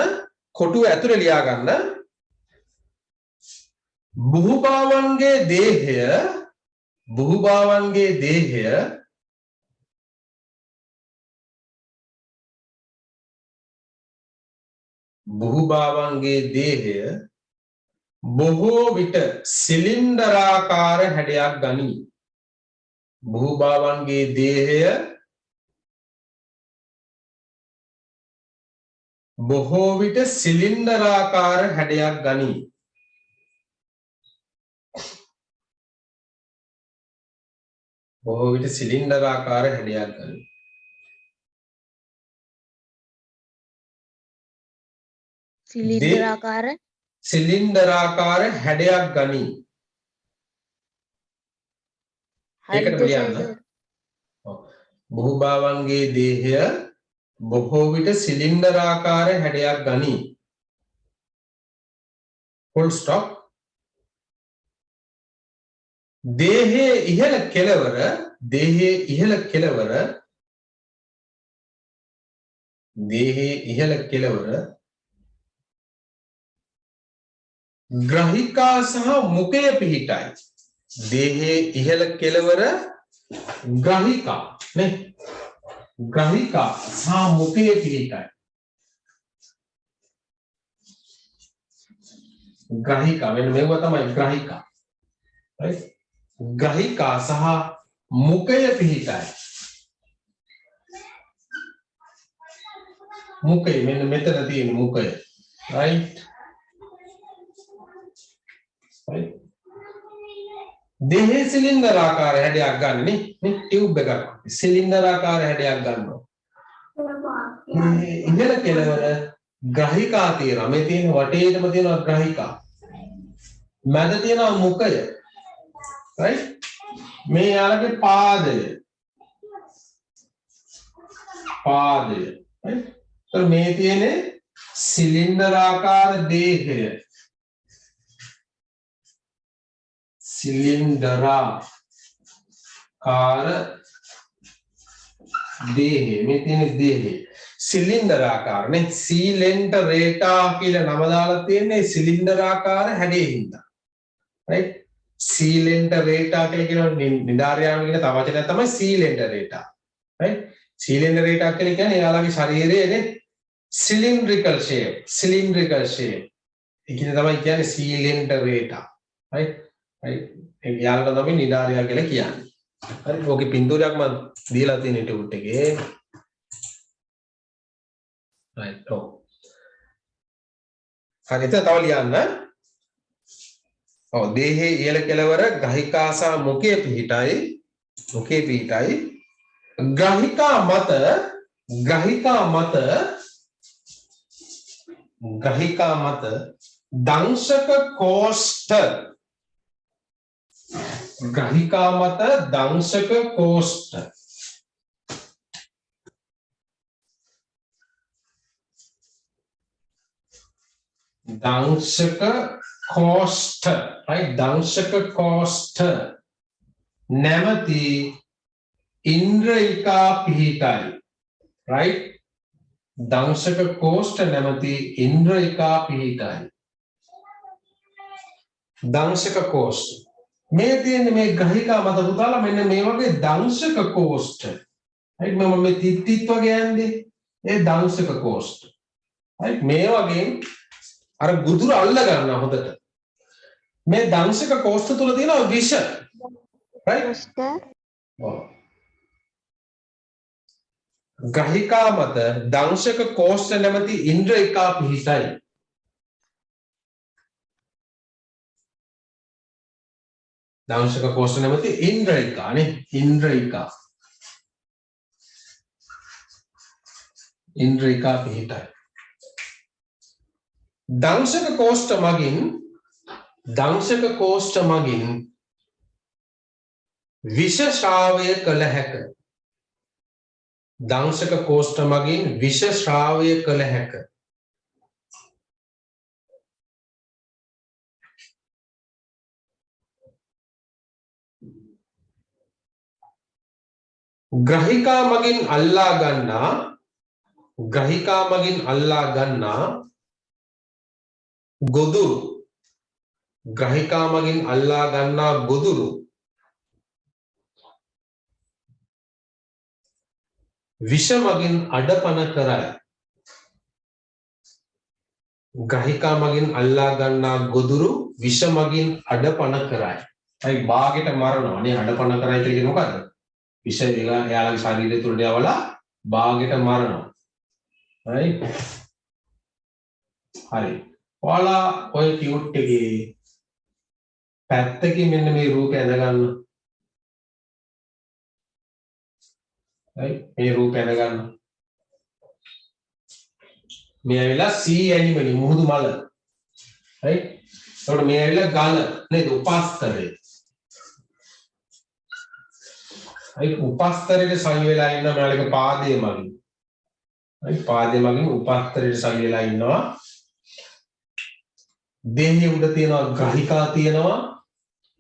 බහුභාවන්ගේ දේහය බොහෝ විට සිලින්ඩරාකාර හැඩයක් ගනී බහුභාවන්ගේ දේහය බොහෝ විට සිලින්ඩරාකාර හැඩයක් ගනී සිලින්ඩරාකාර හැඩයක් ගනී ඒකට ලියන්න බහුභාවන්ගේ දේහය බොහෝ විට සිලින්ඩරාකාර හැඩයක් ගනී full stop දේහයේ ඉහළ කෙළවර ග්‍රහිකා සහ මුඛය පිහිටයි දේහයේ ඉහළ කෙළවර ග්‍රහිකා සහ මුඛය පිහිටයි ග්‍රහිකා මෙන්න මේව තමයි ග්‍රහිකා. right? ග්‍රහිකා සහ මුඛය පිහිටයි. මුඛය මෙන්න මෙතන තියෙන මුඛය. right? right? දෙහි සිලින්ඩර් ආකාර හැඩයක් ගන්න නේ ටියුබ් එකක් සිලින්ඩර් ආකාර හැඩයක් ගන්නවා. ඉහළ කෙළවර ග්‍රහිකා තියෙනවා. මේ තියෙන වටේටම තියෙනවා ග්‍රහිකා. මැද තියෙනවා මුඛය. right? මේ යාලගේ පාදය. පාදය. right? तर මේ තියෙන්නේ සිලින්ඩර් ආකාර දේහය. සිලින්ඩරාකාර දේහය. මේ තියෙන දේහය. සිලින්ඩර් ආකාර නේ සීලෙන්ටරේටා කියලා නම දාලා තියෙන්නේ සිලින්ඩර් ආකාර හැඩේ හින්දා. right? සීලෙන්ටරේටා කියලා කියන නිදාරයාම කියන තව වචනයක් තමයි සීලෙන්ටරේටා. right? සීලෙන්ටරේටා කියලා කියන්නේ එයාලගේ ශරීරයේ නේ cylindrical shape. cylindrical shape. ඒකනේ තමයි කියන්නේ සීලෙන්ටරේටා. right? right? එයාලට තමයි නිදාරයා කියලා කියන්නේ. හරි ඕකේ පින්තූරයක් මම දීලා තියෙන ටියුට් එකේ. right. ඔව්. හරි එතන තව ලියන්න. ඔව් දේහයේ ඉහළ කෙළවර ග්‍රහිකා සහ මුඛය පිහිටයි. මුඛය පිහිටයි. ග්‍රහිකා මත දංශක කෝෂ්ඨ ග්‍රහිකා මත දංශක කෝෂ්ඨ right? දංශක කෝෂ්ඨ නැමැති ඉන්ද්‍රිකා පිහිටයි. right? දංශක කෝෂ්ඨ නැමැති ඉන්ද්‍රිකා පිහිටයි. දංශක කෝෂ්ඨ මේ තියෙන්නේ මේ ග්‍රහිකා මත පුතාලා මෙන්න මේ වගේ දංශක කෝෂ්ඨ. right? මම මේ තිත් වගේ යන්නේ ඒ දංශක කෝෂ්ඨ. right? මේ වගේ අර ගුදුර අල්ල ගන්න හොඳට. මේ දංශක කෝෂ්ඨ තුල තියෙනවා විෂ. right? ග්‍රහිකා මත දංශක කෝෂ්ඨ නැමැති ඉන්ද්‍රිකා පිහිටයි. දංශක කෝෂ්ඨ නැමැති ඉන්ද්‍රිකා නේ ඉන්ද්‍රිකා පිහිටයි. දංශක කෝෂ්ඨ මගින් විෂ ශ්‍රාවය කළ හැක. දංශක කෝෂ්ඨ මගින් විෂ ශ්‍රාවය කළ හැක. ග්‍රහිකා මගින් අල්ලා ගන්නා ගොදුරු ග්‍රහිකා මගින් අල්ලා ගන්නා ගොදුරු විෂ මගින් අඩපණ කරයි. ග්‍රහිකා මගින් අල්ලා ගන්නා ගොදුරු විෂ මගින් අඩපණ කරයි. අයි බාගෙට මරනවා නේ අඩපණ කරයි කියන්නේ මොකද්ද? විෂ එයාලගේ ශරීරය තුලට යවලා බාගෙට මරනවා. right? හරි. ඔයාලා ඔය ටියුට් එකේ පැත්තකින් මෙන්න මේ රූපය ඇඳ ගන්න. right? මේ රූපය ඇඳ ගන්න. මේ ඇවිල්ලා sea animal මුහුදු මල. right? එතකොට මේ ඇවිල්ලා ගල නේද? උපස්තරය. right? උපස්තරයේ සවි වෙලා ඉන්න මෙයාලගේ පාදයේ මගින්. right? පාදයේ මගින් උපස්තරයේ සවි වෙලා ඉන්නවා. දේහයේ උඩ තියෙනවා ග්‍රහිකා තියෙනවා.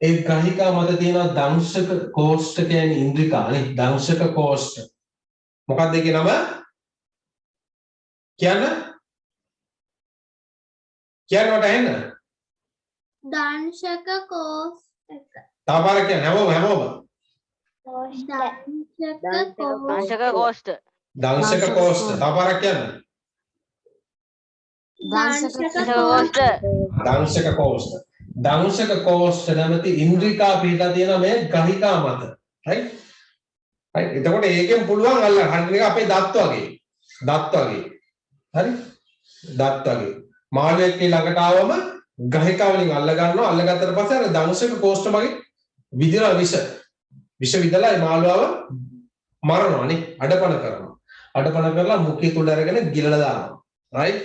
ඒ ග්‍රහිකා මත තියෙනවා දංශක කෝෂ්ඨ කියන්නේ ඉන්ද්‍රිකා නේ දංශක කෝෂ්ඨ. මොකක්ද ඒකේ නම? කියන්න වට එන්න. දංශක කෝෂ්ඨක. තව පාරක් කියන්න හැමෝම දංශක කෝෂ්ඨ. දංශක කෝෂ්ඨ. තව පාරක් කියන්න. දංශක කෝෂ්ඨ. දංශක කෝෂ්ඨ නැමැති ඉන්ද්‍රිකා පිටලා තියෙන මේ ගහිකා මත. right? right. එතකොට ඒකෙන් පුළුවන් අල්ල ගන්න එක අපේ දත් වගේ. දත් වගේ. හරි? දත් වගේ. මාළුවෙක් ළඟට ආවම ගහිකා වලින් අල්ල ගන්නවා. අල්ලගත්තට පස්සේ අර දංශක කෝෂ්ඨ වගේ විදිනවා විෂ විදලා ඒ මාළුවව මරනවා නේ. අඩපණ කරනවා. අඩපණ කරලා මුඛය තුඩ අරගෙන ගිලලා දානවා. right?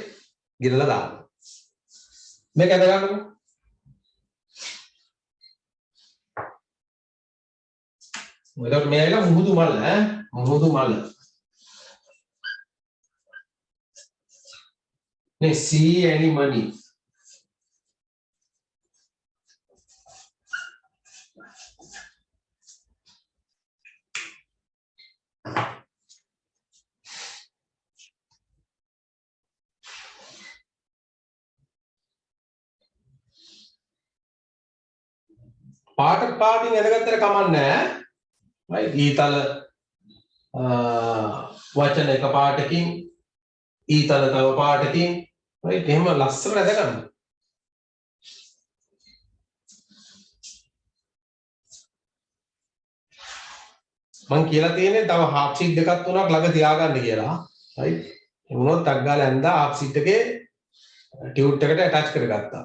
ගිලලා දානවා. මේක අද ගන්නකො. මෙතන මේ ඇවිල්ලා මුහුදු මල ඈ මුහුදු මල. නේ see any money. පාටින් එනගත්තට කමන්නේ right ඊතල වචන එක පාටකින් ඊතල තව පාටකින් right එහෙම ලස්සන ඇද ගන්න. මම කියලා තියෙන්නේ තව half sheet දෙකක් තුනක් ළඟ තියාගන්න කියලා right ඒ වුණොත් ටක් ගාලා ඇඳා half sheet එකේ ටියුට් එකට attach කරගත්තා.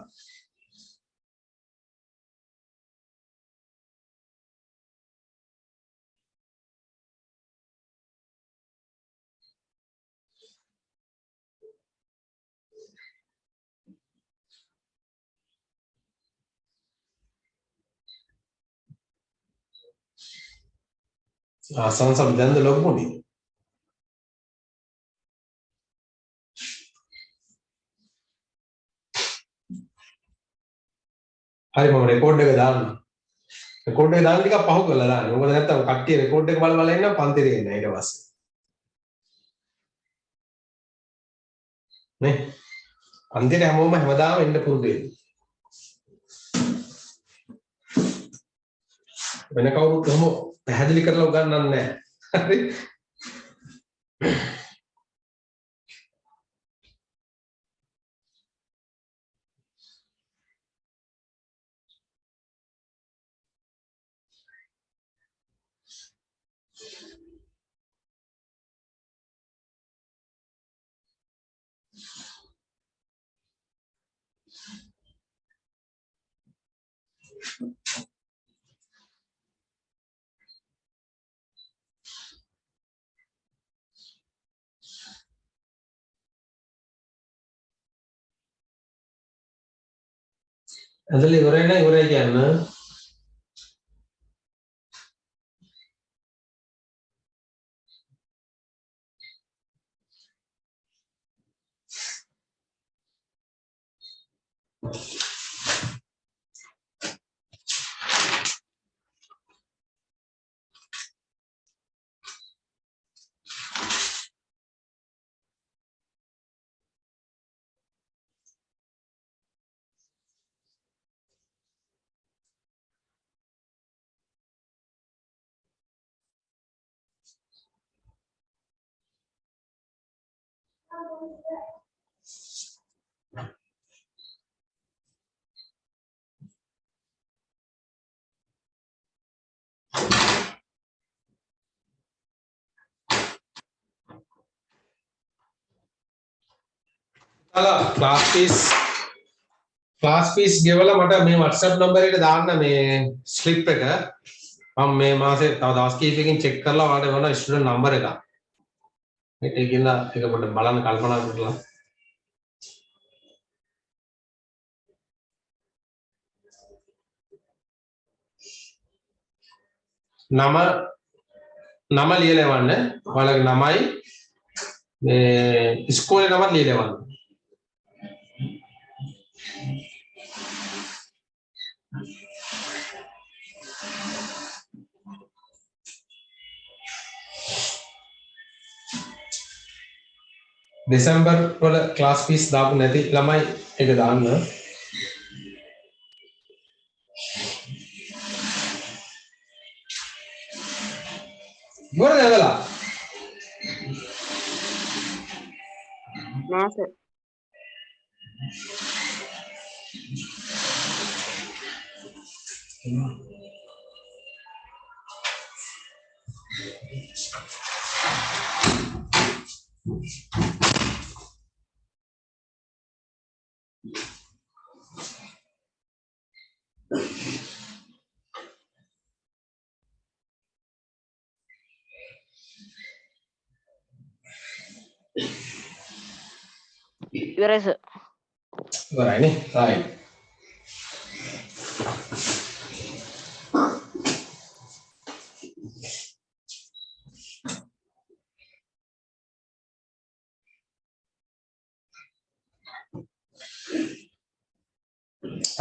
ආසන්න සම්බන්ධ ලොකුනේ. හරි මම රෙකෝඩ් එක දාන්න. රෙකෝඩ් එක දාන්න ටිකක් පහු කරලා දාන්න. මොකද නැත්තම් කට්ටිය රෙකෝඩ් එක බල බල ඉන්නවා පන්තිරේ ඉන්න ඊට පස්සේ. නේ? පන්තිරේ හැමෝම හැමදාම එන්න පුරුදු වෙන්න. වෙන කවුරුත් කොහොම පැහැදිලි කරලා උගන්වන්නේ නැහැ. හරි? ඇදලා ඉවරයි කියන්න. ක්ලාස් ෆීස් ගෙවලා මට මේ WhatsApp නම්බර් එකට දාන්න මේ ස්ලිප් එක. මම මේ මාසේ තව දවස් කිහිපයකින් චෙක් කරලා ඔයාලට වෙන ස්ටුඩන්ට් නම්බර එක. මේකෙන් ඒක පොඩ්ඩක් බලන්න කල්පනා කරලා. නම ලියලා එවන්න. ඔයාලගේ නමයි මේ ඉස්කෝලේ නමත් ලියලා එවන්න. දෙසැම්බර් වල ක්ලාස් ෆීස් දාපු නැති ළමයි ඒක දාන්න. මොකද ඇදලා? නෑ සර්. ඉවරයි සර්. ඉවරයි නේ. right.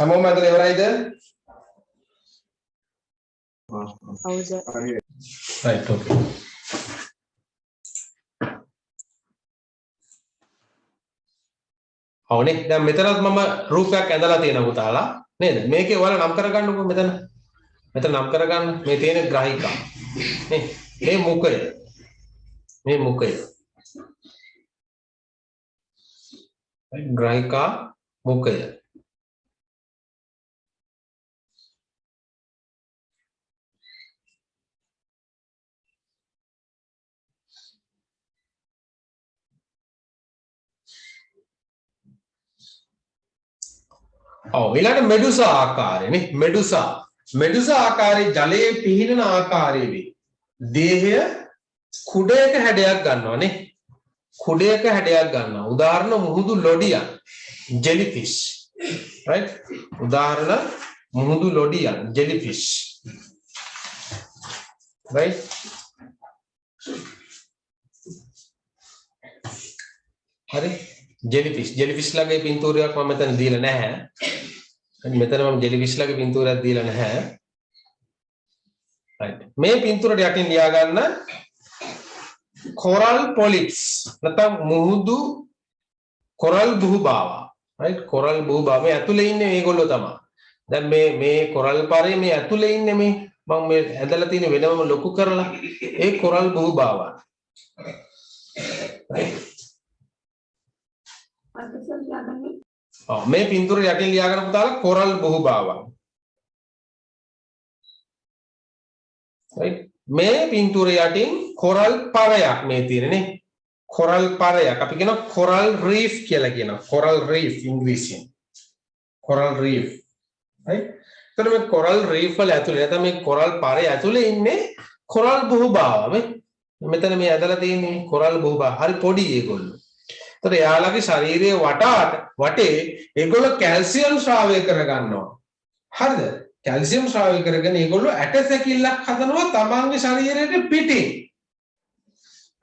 හැමෝම අතන ඉවරයිද? ඔව් සර්. right okay. ඔවනේ දැන් මෙතනත් මම රූපයක් ඇඳලා තියෙනවා පුතාලා නේද? මේකේ ඔයාලා නම් කරගන්නකො මෙතන. මෙතන නම් කරගන්න මේ තියෙන ග්‍රාහිකා. නේ? මේ මුඛය. මේ මුඛය. ග්‍රාහිකා මුඛය. ඊළඟ මෙඩුසා ආකාරය නේ මෙඩුසා ආකාරයේ ජලයේ පිහිනන ආකාරය වේ. දේහය කුඩයක හැඩයක් ගන්නවා නේ. කුඩයක හැඩයක් ගන්නවා. උදාහරණ මුහුදු ලොඩියන් ජෙලිෆිෂ්. right? උදාහරණ මුහුදු ලොඩියන් ජෙලිෆිෂ්. right? හරි ජෙලිෆිෂ් ලගේ පින්තූරයක් මම මෙතන දීලා නැහැ. මෙතන මම ජෙලිෆිෂ් ලගේ පින්තූරයක් දීලා නැහැ. right. මේ පින්තූරයට යටින් ලියා ගන්න කොරල් පොලිප්ස් නැත්නම් මුහුදු කොරල් බුහුබාවා. right? කොරල් බුහුබාවා මේ ඇතුලේ ඉන්නේ මේගොල්ලෝ තමයි. දැන් මේ කොරල් පාරේ මේ ඇතුලේ ඉන්නේ මේ මම මේ ඇදලා තියෙන වෙනම ලොකු කරලා ඒ කොරල් බුහුබාවා. right? මේ පින්තූර යටින් ලියා ගන්න පුතාලා කොරල් බුහුබාවා. right? මේ පින්තූර යටින් කොරල් පරයක් මේ තියෙන්නේ. කොරල් පරයක් අපි කියනවා කොරල් රීෆ් කියලා කියනවා. කොරල් රීෆ් ඉංග්‍රීසියෙන්. කොරල් රීෆ්. right? එතන මේ කොරල් රීෆ් වල ඇතුලේ නැත්නම් මේ කොරල් පරේ ඇතුලේ ඉන්නේ කොරල් බුහුබාවා. මෙතන මේ ඇදලා තියෙන්නේ කොරල් බුහුබාවා. හරි පොඩි ඒගොල්ලෝ. तर යාලගේ ශරීරයේ වටේ ඒගොල්ලෝ කැල්සියම් ශ්‍රාවය කරගන්නවා. හරිද? කැල්සියම් ශ්‍රාවය කරගෙන ඒගොල්ලෝ ඇටසැකිල්ලක් හදනවා තමන්ගේ ශරීරයට පිටින්.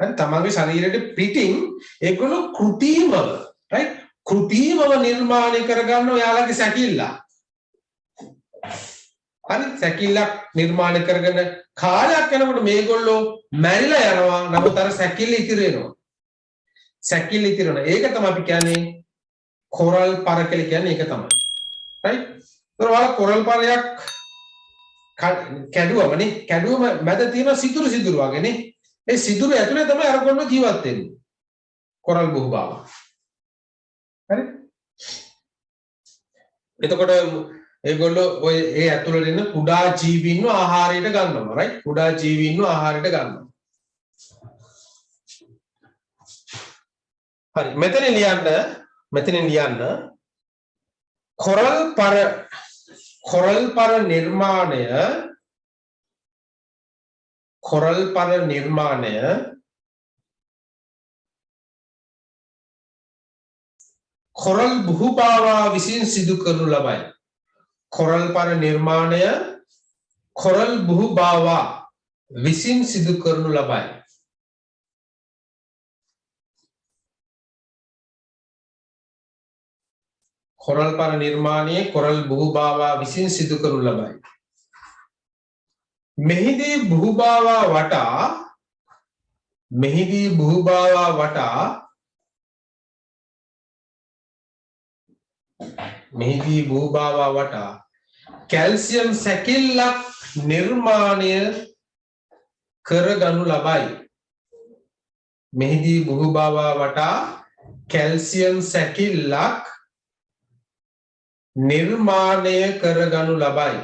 හරි තමන්ගේ ශරීරයට පිටින් ඒගොල්ලෝ කෘත්‍රිමව right කෘත්‍රිමව නිර්මාණය කරගන්නවා යාලගේ සැකිල්ල. හරි සැකිල්ලක් නිර්මාණය කරගෙන කාලයක් යනකොට මේගොල්ලෝ මැරිලා යනවා. නමුත් අර සැකිල්ල ඉතිරි වෙනවා. සැකිල්ල ඉතිරි වෙනවා. ඒක තමයි අපි කියන්නේ කොරල් පර කියලා කියන්නේ ඒක තමයි. right? ඒතර වල කොරල් පරයක් කැඩුවමනේ. කැඩුවම මැද තියෙන සිදුරු වගේ නේ. ඒ සිදුරු ඇතුලේ තමයි අර කොල්ල ජීවත් වෙන්නේ. කොරල් බුහුබාවා. හරි? එතකොට ඒගොල්ලෝ ඔය ඒ ඇතුළේ ඉන්න කුඩා ජීවීන්ව ආහාරයට ගන්නවා. right? කුඩා ජීවීන්ව ආහාරයට ගන්නවා. හරි මෙතන ලියන්න කොරල් පර නිර්මාණය කොරල් බුහුබාවා විසින් සිදු කරනු ලබයි. කොරල් පර නිර්මාණය කොරල් බුහුබාවා විසින් සිදු කරනු ලබයි. කොරල් පර නිර්මාණයේ කොරල් බුහුබාවා විසින් සිදු කරනු ලබයි. මෙහිදී බුහුබාවා වටා කැල්සියම් සැකිල්ලක් නිර්මාණය කරගනු ලබයි. මෙහිදී බුහුබාවා වටා කැල්සියම් සැකිල්ලක් නිර්මාණය කරගනු ලබයි.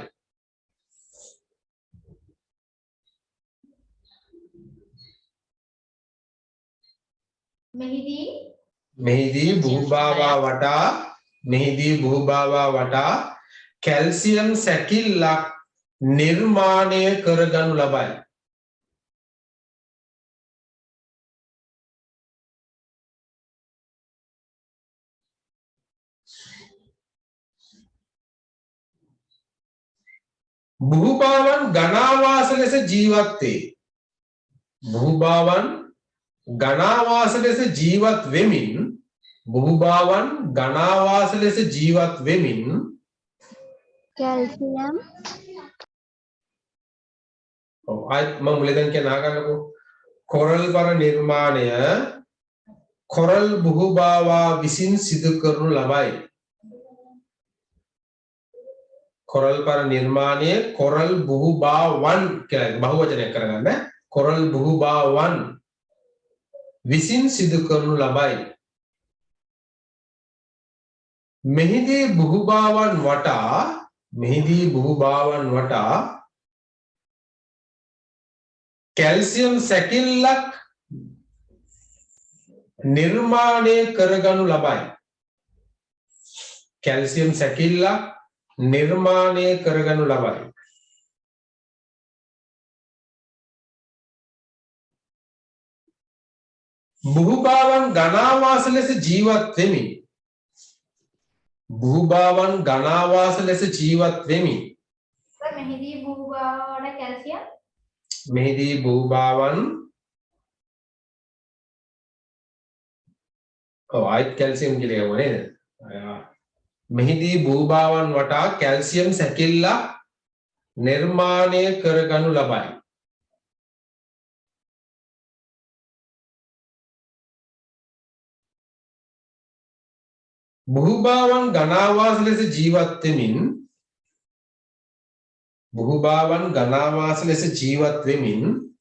මෙහිදී බුහුභාවා වටා කැල්සියම් සැකිල්ලක් නිර්මාණය කරගනු ලබයි. බුහුභාවන් ගණාවාස ලෙස ජීවත් වේ. බුහුභාවන් ගණාවාස ලෙස ජීවත් වෙමින් කැල්සියම් ආයත් මම මුලෙන් කියන ආකාරකෝ කොරල් පර නිර්මාණය කොරල් බුහුභාවා විසින් සිදු කරනු ලබයි. කොරල් පර නිර්මාණය කොරල් බුහුභාවන් කියලා බහුවචනයක් කරගන්න. කොරල් බුහුභාවන් විසින් සිදු කරනු ලබයි. මෙහිදී බුහුභාවන් වටා කැල්සියම් සැකිල්ලක් නිර්මාණය කරගනු ලබයි. කැල්සියම් සැකිල්ලක් නිර්මාණය කරගනු ලබයි. බුහුභාවන් ගණාවාස ලෙස ජීවත් වෙමින් මෙහිදී බුහුභාවන් ආයත් කැල්සියම් කියලා කියවනේ නේද? මෙහිදී බුහුභාවන් වටා කැල්සියම් සැකිල්ලක් නිර්මාණය කරගනු ලබයි. බුහුභාවන් ගණාවාස ලෙස ජීවත් වෙමින්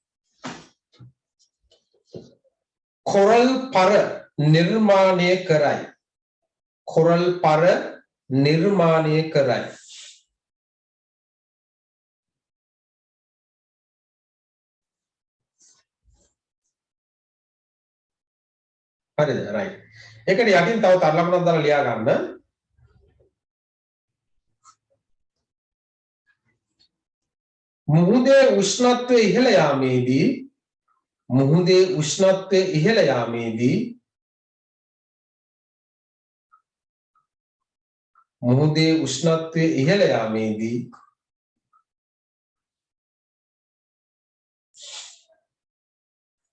කොරල් පර නිර්මාණය කරයි. හරිද? රයිට්. ඒකට යටින් තව තරලකුණක් දාලා ලියා ගන්න. මුහුදේ උෂ්ණත්වය ඉහළ යාමේදී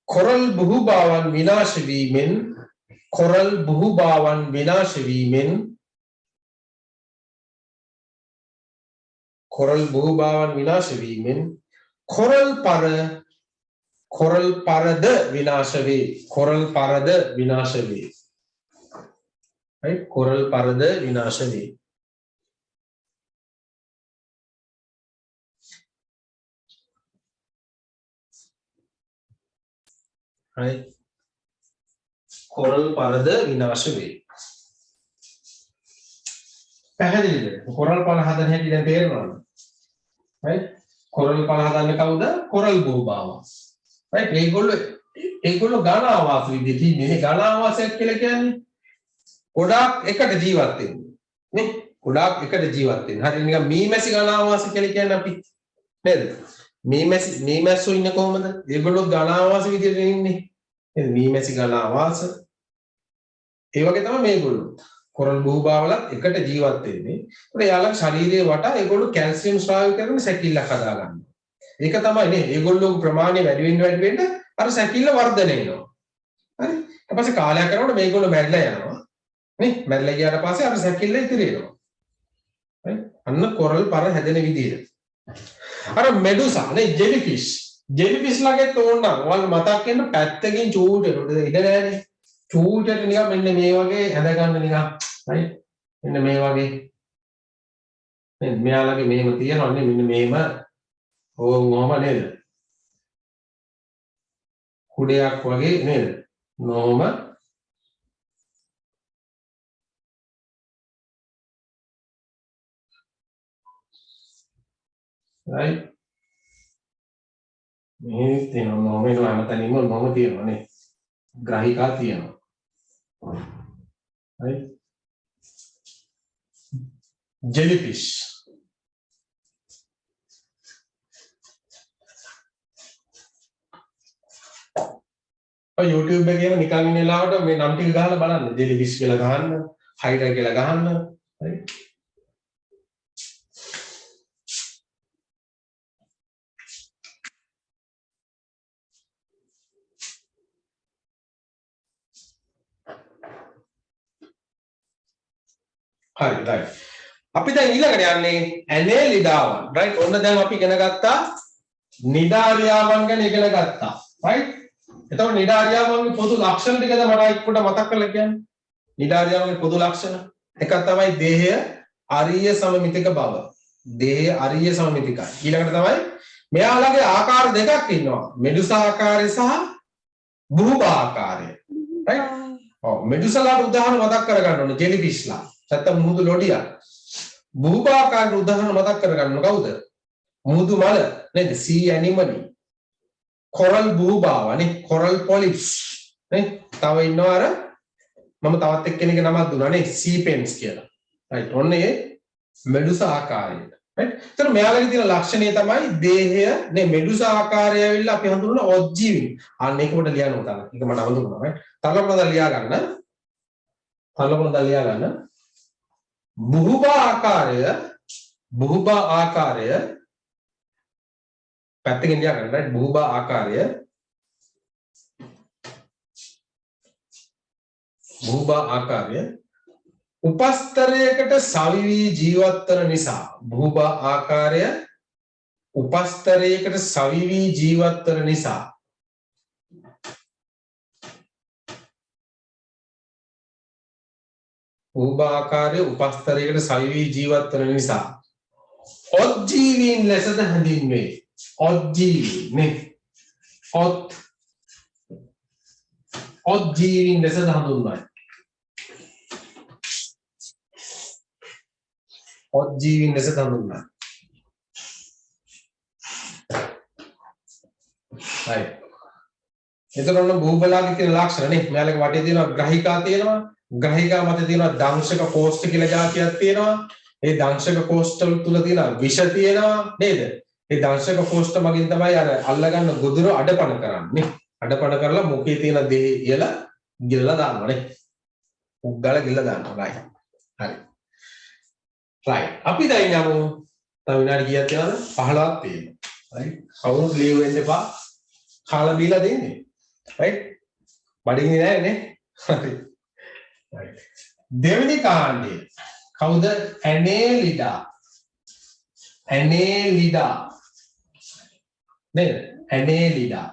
කොරල් බුහුභාවන් විනාශ වීමෙන් කොරල් පරද විනාශ වේ. right? කොරල් පරද විනාශ වේ. right? කොරල් පරද විනාශ වේ. පැහැදිලිද? කොරල් පල හදන හැටි දැන් තේරෙනවද? right? කොරල් පල හදන්නේ කවුද? කොරල් බුහුභාවා. right? ඒගොල්ලෝ ඝන ආවාස විදිහට ඉන්නේ. ඝන ආවාසයක් කියලා කියන්නේ ගොඩාක් එකට ජීවත් වෙන්නේ. නේ? ගොඩාක් එකට ජීවත් වෙන්නේ. හරිය නිකන් මීමැසි ඝන ආවාස කියලා කියන්නේ අපි. නේද? මීමැස්සෝ ඉන්නේ කොහමද? ඒගොල්ලෝ ඝන ආවාස විදිහට ඉන්නේ. නේද? මීමැසි ඝන ආවාස. ඒ වගේ තමයි මේගොල්ලෝ. කොරල් බුහුභාවලත් එකට ජීවත් වෙන්නේ. ඒත් යාළුවා ශරීරයේ වටා ඒගොල්ලෝ කැල්සියම් ස්‍රාවය කරන සැකිල්ලක් හදා ගන්නවා. ඒක තමයි නේ. ඒගොල්ලෝගේ ප්‍රමාණය වැඩි වෙන්න අර සැකිල්ල වර්ධනය වෙනවා. හරි? ඊට පස්සේ කාලයක් යනකොට මේගොල්ලෝ මැරිලා යනවා. නේ? මැරිලා ගියාට පස්සේ අර සැකිල්ල ඉතිරි වෙනවා. හරි? අන්න කොරල් පර හැදෙන විදිය. අර මෙඩුසා නේ ජෙලිෆිෂ් ලගෙත් ඕනනම් ඔයාලා මතක් වෙන පැත්තකින් චූටට ඉඳ නෑනේ. චූටට නිකන් මෙන්න මේ වගේ ඇඳ ගන්න නිකන්. හරි? මෙන්න මේ වගේ. මේ මෙයාලගේ මෙහෙම තියනවනේ මෙන්න මෙහෙම. ඕම නේද? කුඩයක් වගේ නේද? නෝම right? මේ තියෙනවා නෝම එනවා හැමතැනම නෝම තියෙනවා නේ. ග්‍රහිකා තියෙනවා. right? jellyfish. YouTube එකේම නිකන් ඉන්න වෙලාවට මේ නම් ටික ගහලා බලන්න. jellyfish කියලා ගහන්න, hydra කියලා ගහන්න. right? හරි right. අපි දැන් ඊළඟට යන්නේ ඇනේලිඩාවන්. right? ඔන්න දැන් අපි ඉගෙන ගත්තා නිඩාරියාවන් ගැන ඉගෙන ගත්තා. right? එතකොට නිඩාරියාවන්ගේ පොදු ලක්ෂණ ටිකද මට එක්කොට මතක් කරලා කියන්න. නිඩාරියාවන්ගේ පොදු ලක්ෂණ එකක් තමයි දේහය අරීය සමමිතික බව. දේහය අරීය සමමිතිකයි. ඊළඟට තමයි මෙයාලගේ ආකාර දෙකක් ඉන්නවා. මෙඩුසා ආකාරය සහ බුහුබා ආකාරය. right? ඔව් මෙඩුසලාට උදාහරණ මතක් කරගන්න ඕනේ ජෙලිෆිෂ්ලා. නැත්තම් මුහුදු ලොඩියා. බුහුබා ආකාරයට උදාහරණ මතක් කරගන්න කවුද? මුහුදු මල නේද? sea anemone. coral buhubava නේ coral polyps නේ තව ඉන්නවා අර මම තවත් එක්කෙනෙක් නමක් දුන්නා නේ sea pens කියලා right ඔන්න ඒ මෙඩුසා ආකාරයට right එතන මෙයාලගේ තියෙන ලක්ෂණය තමයි දේහය නේ මෙඩුසා ආකාරය ඇවිල්ලා අපි හඳුන්වන ඔජ්ජීවි අන්න ඒක කොට ලියන්න උතන ඒක මට හඳුන්වනවා right තරලපොළ ලියා ගන්න බුහුබා ආකාරය පැත්තකින් ලියා ගන්න right බුහුබා ආකාරය උපස්තරයකට සවිවි ජීවත් වන නිසා බුහුබා ආකාරය උපස්තරයකට සවිවි ජීවත් වන නිසා බුහුබා ආකාරය උපස්තරයකට සවිවි ජීවත් වන නිසා ඔජ්ජීවීන් ලෙසද හැඳින්වේ ඔජ්ජීවීන් නේ ඔජ්ජීවීන් ලෙසද හඳුන්වයි ඔජ්ජීවීන් ලෙසද හඳුන්වයි right එතකොට බුහුබලාගේ තියෙන ලක්ෂණ නේ මෙයාලගේ වටේ තියෙනවා ග්‍රහිකා තියෙනවා ග්‍රහිකා මත තියෙනවා දංශක කෝෂ්ඨ කියලා જાතියක් තියෙනවා ඒ දංශක කෝෂ්ඨ තුල තියෙන විෂ තියෙනවා නේද ඒ දංශක කෝෂ්ඨ මගින් තමයි අර අල්ලගන්න ගොදුර අඩපණ කරන්නේ අඩපණ කරලා මුඛයේ තියෙන දේ ඉයලා ගිල්ලා දානවා නේ උග්ගල ගිල්ලා දානවා right හරි right අපි දැන් යමු තව විනාඩි කීයක් යනවද 15ක් තියෙනවා right කවුරුත් ලීව් වෙන්න එපා කාලා බීලා දෙන්නේ right බඩගිනි නැහැ නේ හරි right දෙවෙනි කාණ්ඩය කවුද ඇනේලිඩා නේද ඇනේලිඩා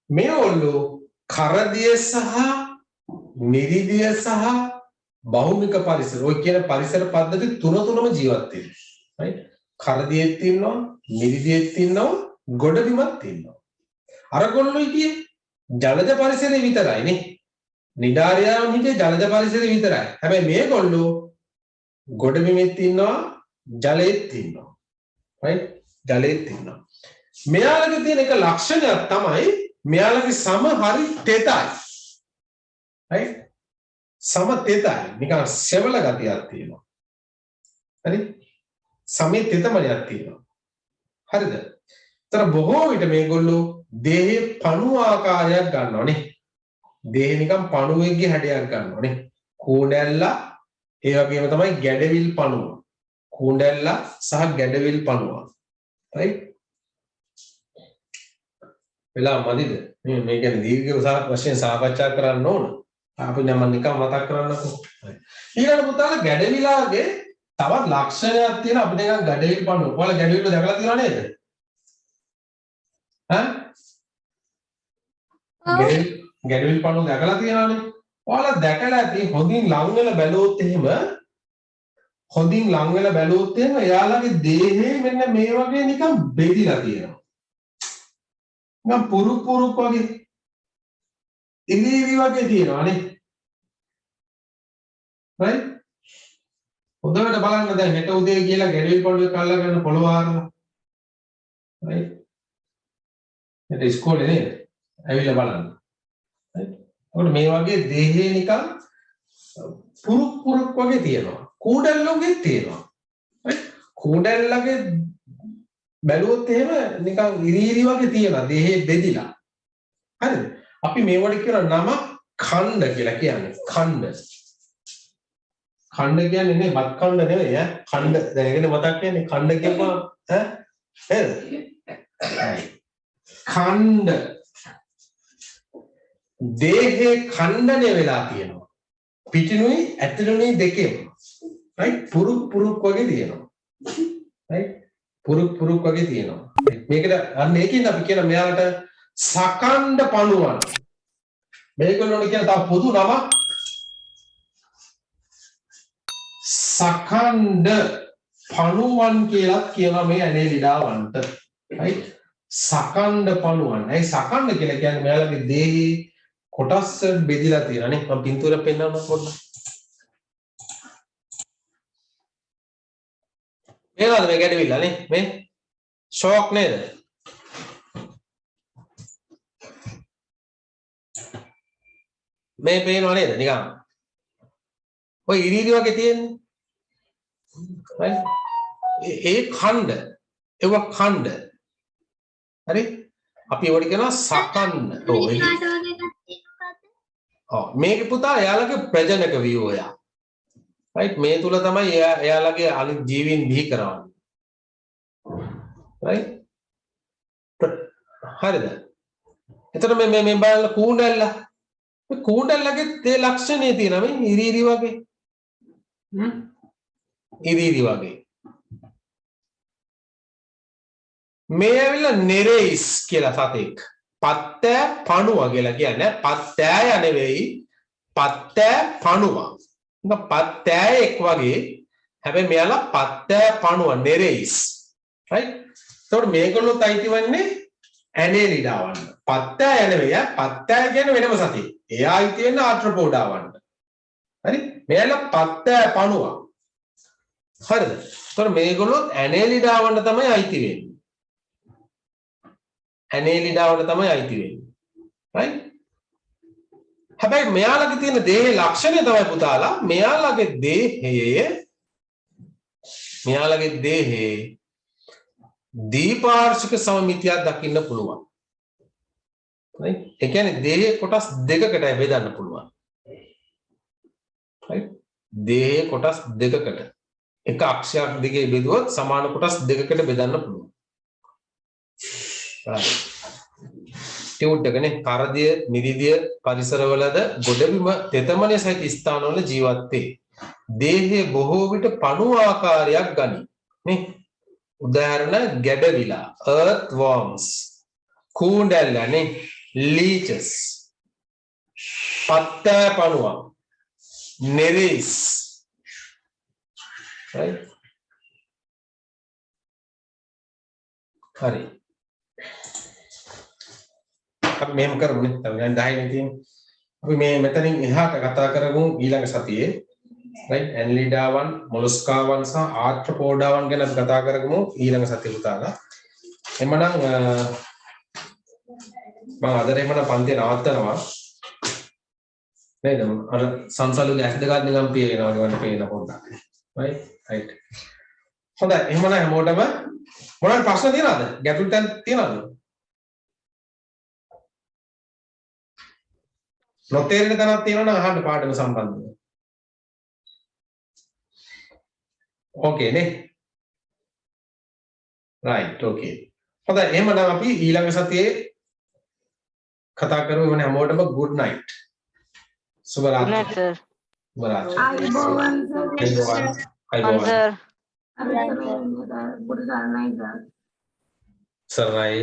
මේගොල්ලෝ කරදිය සහ නිරිදිය සහ බහුමික පරිසර ඔය කියන පරිසර පද්ධති තුනම ජීවත් වෙනවා right කරදියෙත් ඉන්නවා නිරිදියෙත් ඉන්නවා ගොඩබිමත් ඉන්නවා අරගොල්ලෝ හිටියේ ජලජ පරිසරේ විතරයි නේ නිඩාරියාවන් හිටියේ ජලජ පරිසරේ විතරයි හැබැයි මේගොල්ලෝ ගොඩබිමෙත් ඉන්නවා ජලයේත් ඉන්නවා right ජලයේත් ඉන්නවා මෙයාලගේ තියෙන එක ලක්ෂණයක් තමයි මෙයාලගේ සම හරි තෙතයි right සම තෙතයි නිකන් සෙවල ගතියක් තියෙනවා හරි සමේ තෙතමනියක් තියෙනවා හරිද තර බොහෝ විට මේගොල්ලෝ දේහේ පණු ආකාරයක් ගන්නවා නේ දේහේ නිකන් පණුවෙක්ගේ හැඩයක් ගන්නවා නේ කූඩැල්ලා ඒ වගේම තමයි ගැඩවිල් පණුව කූඩැල්ලා සහ ගැඩවිල් පණුව right වෙලා මදිද මේ කියන්නේ දීර්ඝ වශයෙන් සාකච්ඡා කරන්න ඕන අපි නම් නිකන් මතක් කරන්නකෝ ඊළඟ පුතාලා ගැඩවිලාගේ තවත් ලක්ෂණයක් තියෙන අපි නිකන් ගැඩවිල් පණුව ඔයාලා ගැඩවිල් දැකලා තියෙනව නේද ගැඩවිල් පණුව දැකලා තියෙනවනේ ඔයාලා දැකලා ඇති හොඳින් ලං වෙලා බැලුවොත් එහෙම එයාලගේ දේහේ මෙන්න මේ වගේ නිකන් බෙදිලා තියෙනවා නිකන් පුරුක් වගේ ඉලිවි වගේ තියෙනවානේ right හොඳට බලන්න දැන් හෙට උදේ කියලා ගැඩවිල් පොඩ්ඩක් අල්ලගන්න පොළව ආරලා. right? හෙට ඉස්කෝලේ නේද? ඇවිල්ලා බලන්න. right? ඔන්න මේ වගේ දේහේ නිකන් පුරුක් වගේ තියෙනවා. කූඩැල්ලෝගේ තියෙනවා. right? කූඩැල්ලගේ බැලුවොත් එහෙම නිකන් ඉරිහිරි වගේ තියෙනවා. දේහේ බෙදිලා. හරිද? අපි මේවට කියන නම ඛණ්ඩ කියලා කියන්නේ. ඛණ්ඩ. ඛණ්ඩ කියන්නේ නේ බත් ඛණ්ඩ නෙවෙයි ඈ. ඛණ්ඩ දැනගෙන මතක් කියන්නේ ඛණ්ඩ කියපුවා ඈ නේද? ඛණ්ඩ දේහේ ඛණ්ඩණය වෙලා තියෙනවා. පිටිනුයි ඇතුළුනුයි දෙකෙම. right? පුරුක් වගේ තියෙනවා. right? පුරුක් වගේ තියෙනවා. මේකට අන්න ඒකෙන් අපි කියන මෙයාලට සකණ්ඩ පණුවන්. මේගොල්ලෝට කියන තව පොදු නමක් සකණ්ඩ පණුවන් කියලා කියනවා මේ ඇනේලිඩාවන්ට. right? සකණ්ඩ පණුවන්. ඒ සකණ්ඩ කියලා කියන්නේ මෙයාලගේ දේහේ කොටස් බෙදිලා තියෙනනේ. මම පින්තූරයක් පෙන්නන්න පොඩ්ඩක්. මේකද මේ ගැටවිලා නේ මේ ෂොක් නේද? මේ පේනව නේද නිකන් ඔය ඉරිදි වගේ තියෙන්නේ. right? ඒ ඛණ්ඩ ඒව ඛණ්ඩ. හරි? අපි ඒවට කියනවා සකණ්ඩ. ඔව් මේකේ පුතා එයාලගේ ප්‍රජනක ව්‍යුහය. right? මේ තුල තමයි එයාලගේ අනිත් ජීවීන් බිහි කරවන්නේ. right? හරිද? එතකොට මේ බලන්න කූඩැල්ල. මේ කූඩැල්ලගේ තේ ලක්ෂණේ තියෙනවා මේ ඉරිදි වගේ. ඉරිදි වගේ. මේ ඇවිල්ලා නෙරෙයිස් කියලා සතෙක්. පත්තෑ පණුව කියලා කියන්නේ පත්තෑය නෙවෙයි පත්තෑ පණුව. නිකන් පත්තෑයෙක් වගේ හැබැයි මෙයාලා පත්තෑ පණුව නෙරෙයිස්. right? එතකොට මේගොල්ලෝ අයිති වෙන්නේ ඇනේලිඩාවන්ට. පත්තෑය නෙවෙයි පත්තෑය කියන්නේ වෙනම සතෙක්. එයා අයිති වෙන්නේ ආර්ත්‍රොපෝඩාවන්ට. හරි? මෙයාලා පත්තෑ පණුව. හරිද? එතකොට මේගොල්ලෝ ඇනේලිඩාවන්ට තමයි අයිති වෙන්නේ. ඇනේලිඩාවට තමයි අයිති වෙන්නේ. right? හැබැයි මෙයාලගේ තියෙන දේහේ ලක්ෂණය තමයි පුතාලා මෙයාලගේ දේහේ දීපාර්ශ්වික සමමිතියක් දකින්න පුළුවන්. right? ඒ කියන්නේ දේහේ කොටස් දෙකකට බෙදන්න පුළුවන්. right? දේහේ කොටස් දෙකකට එක අක්ෂයක් දිගේ බෙදුවොත් සමාන කොටස් දෙකකට බෙදන්න පුළුවන්. ටියුට් එකනේ කරදිය නිරිදිය පරිසරවලද ගොඩබිම තෙතමනය සහිත ස්ථානවල ජීවත් වේ. දේහයේ බොහෝ විට පණු ආකාරයක් ගනී. නේ? උදාහරණ ගැඩවිලා, earth worms, කූඩැල්ල නේ, leeches, පත්තෑ පණුවා, නෙරෙයිස්. right? හරි. අපි මෙහෙම කරමුනේ. තව ගන්න 10 නේ තියෙන්නේ. අපි මේ මෙතනින් එහාට කතා කරමු ඊළඟ සතියේ. right? ඇනලිඩාවන්, මොලස්කාවන් සහ ආර්ත්‍රොපෝඩාවන් ගැන අපි කතා කරමු ඊළඟ සතියේ පුතාලා. එhmenan මම අද එhmenan පන්තිය නවත්තනවා. නේද? අර සංසලුගේ ඇස් දෙකක් නිකන් පිය වෙනවා වගේ පේන පොඩ්ඩක්. right? right. හොඳයි. එහෙනම් හැමෝටම මොනවාද ප්‍රශ්න තියෙනවද? ගැටලු තියෙනවද? නොතේරෙන තැනක් තියෙනවා නම් අහන්න පාඩම සම්බන්ධව. ඕකේ නේ? right okay. හොඳයි එහෙනම් අපි ඊළඟ සතියේ කතා කරමු වෙන හැමෝටම good night. සුබ රාත්‍රී. good night sir. සුබ රාත්‍රී. අයිබෝවන් අයිබෝවන්. අයිබෝවන් sir. අර සරණයි සර්. සරණයි.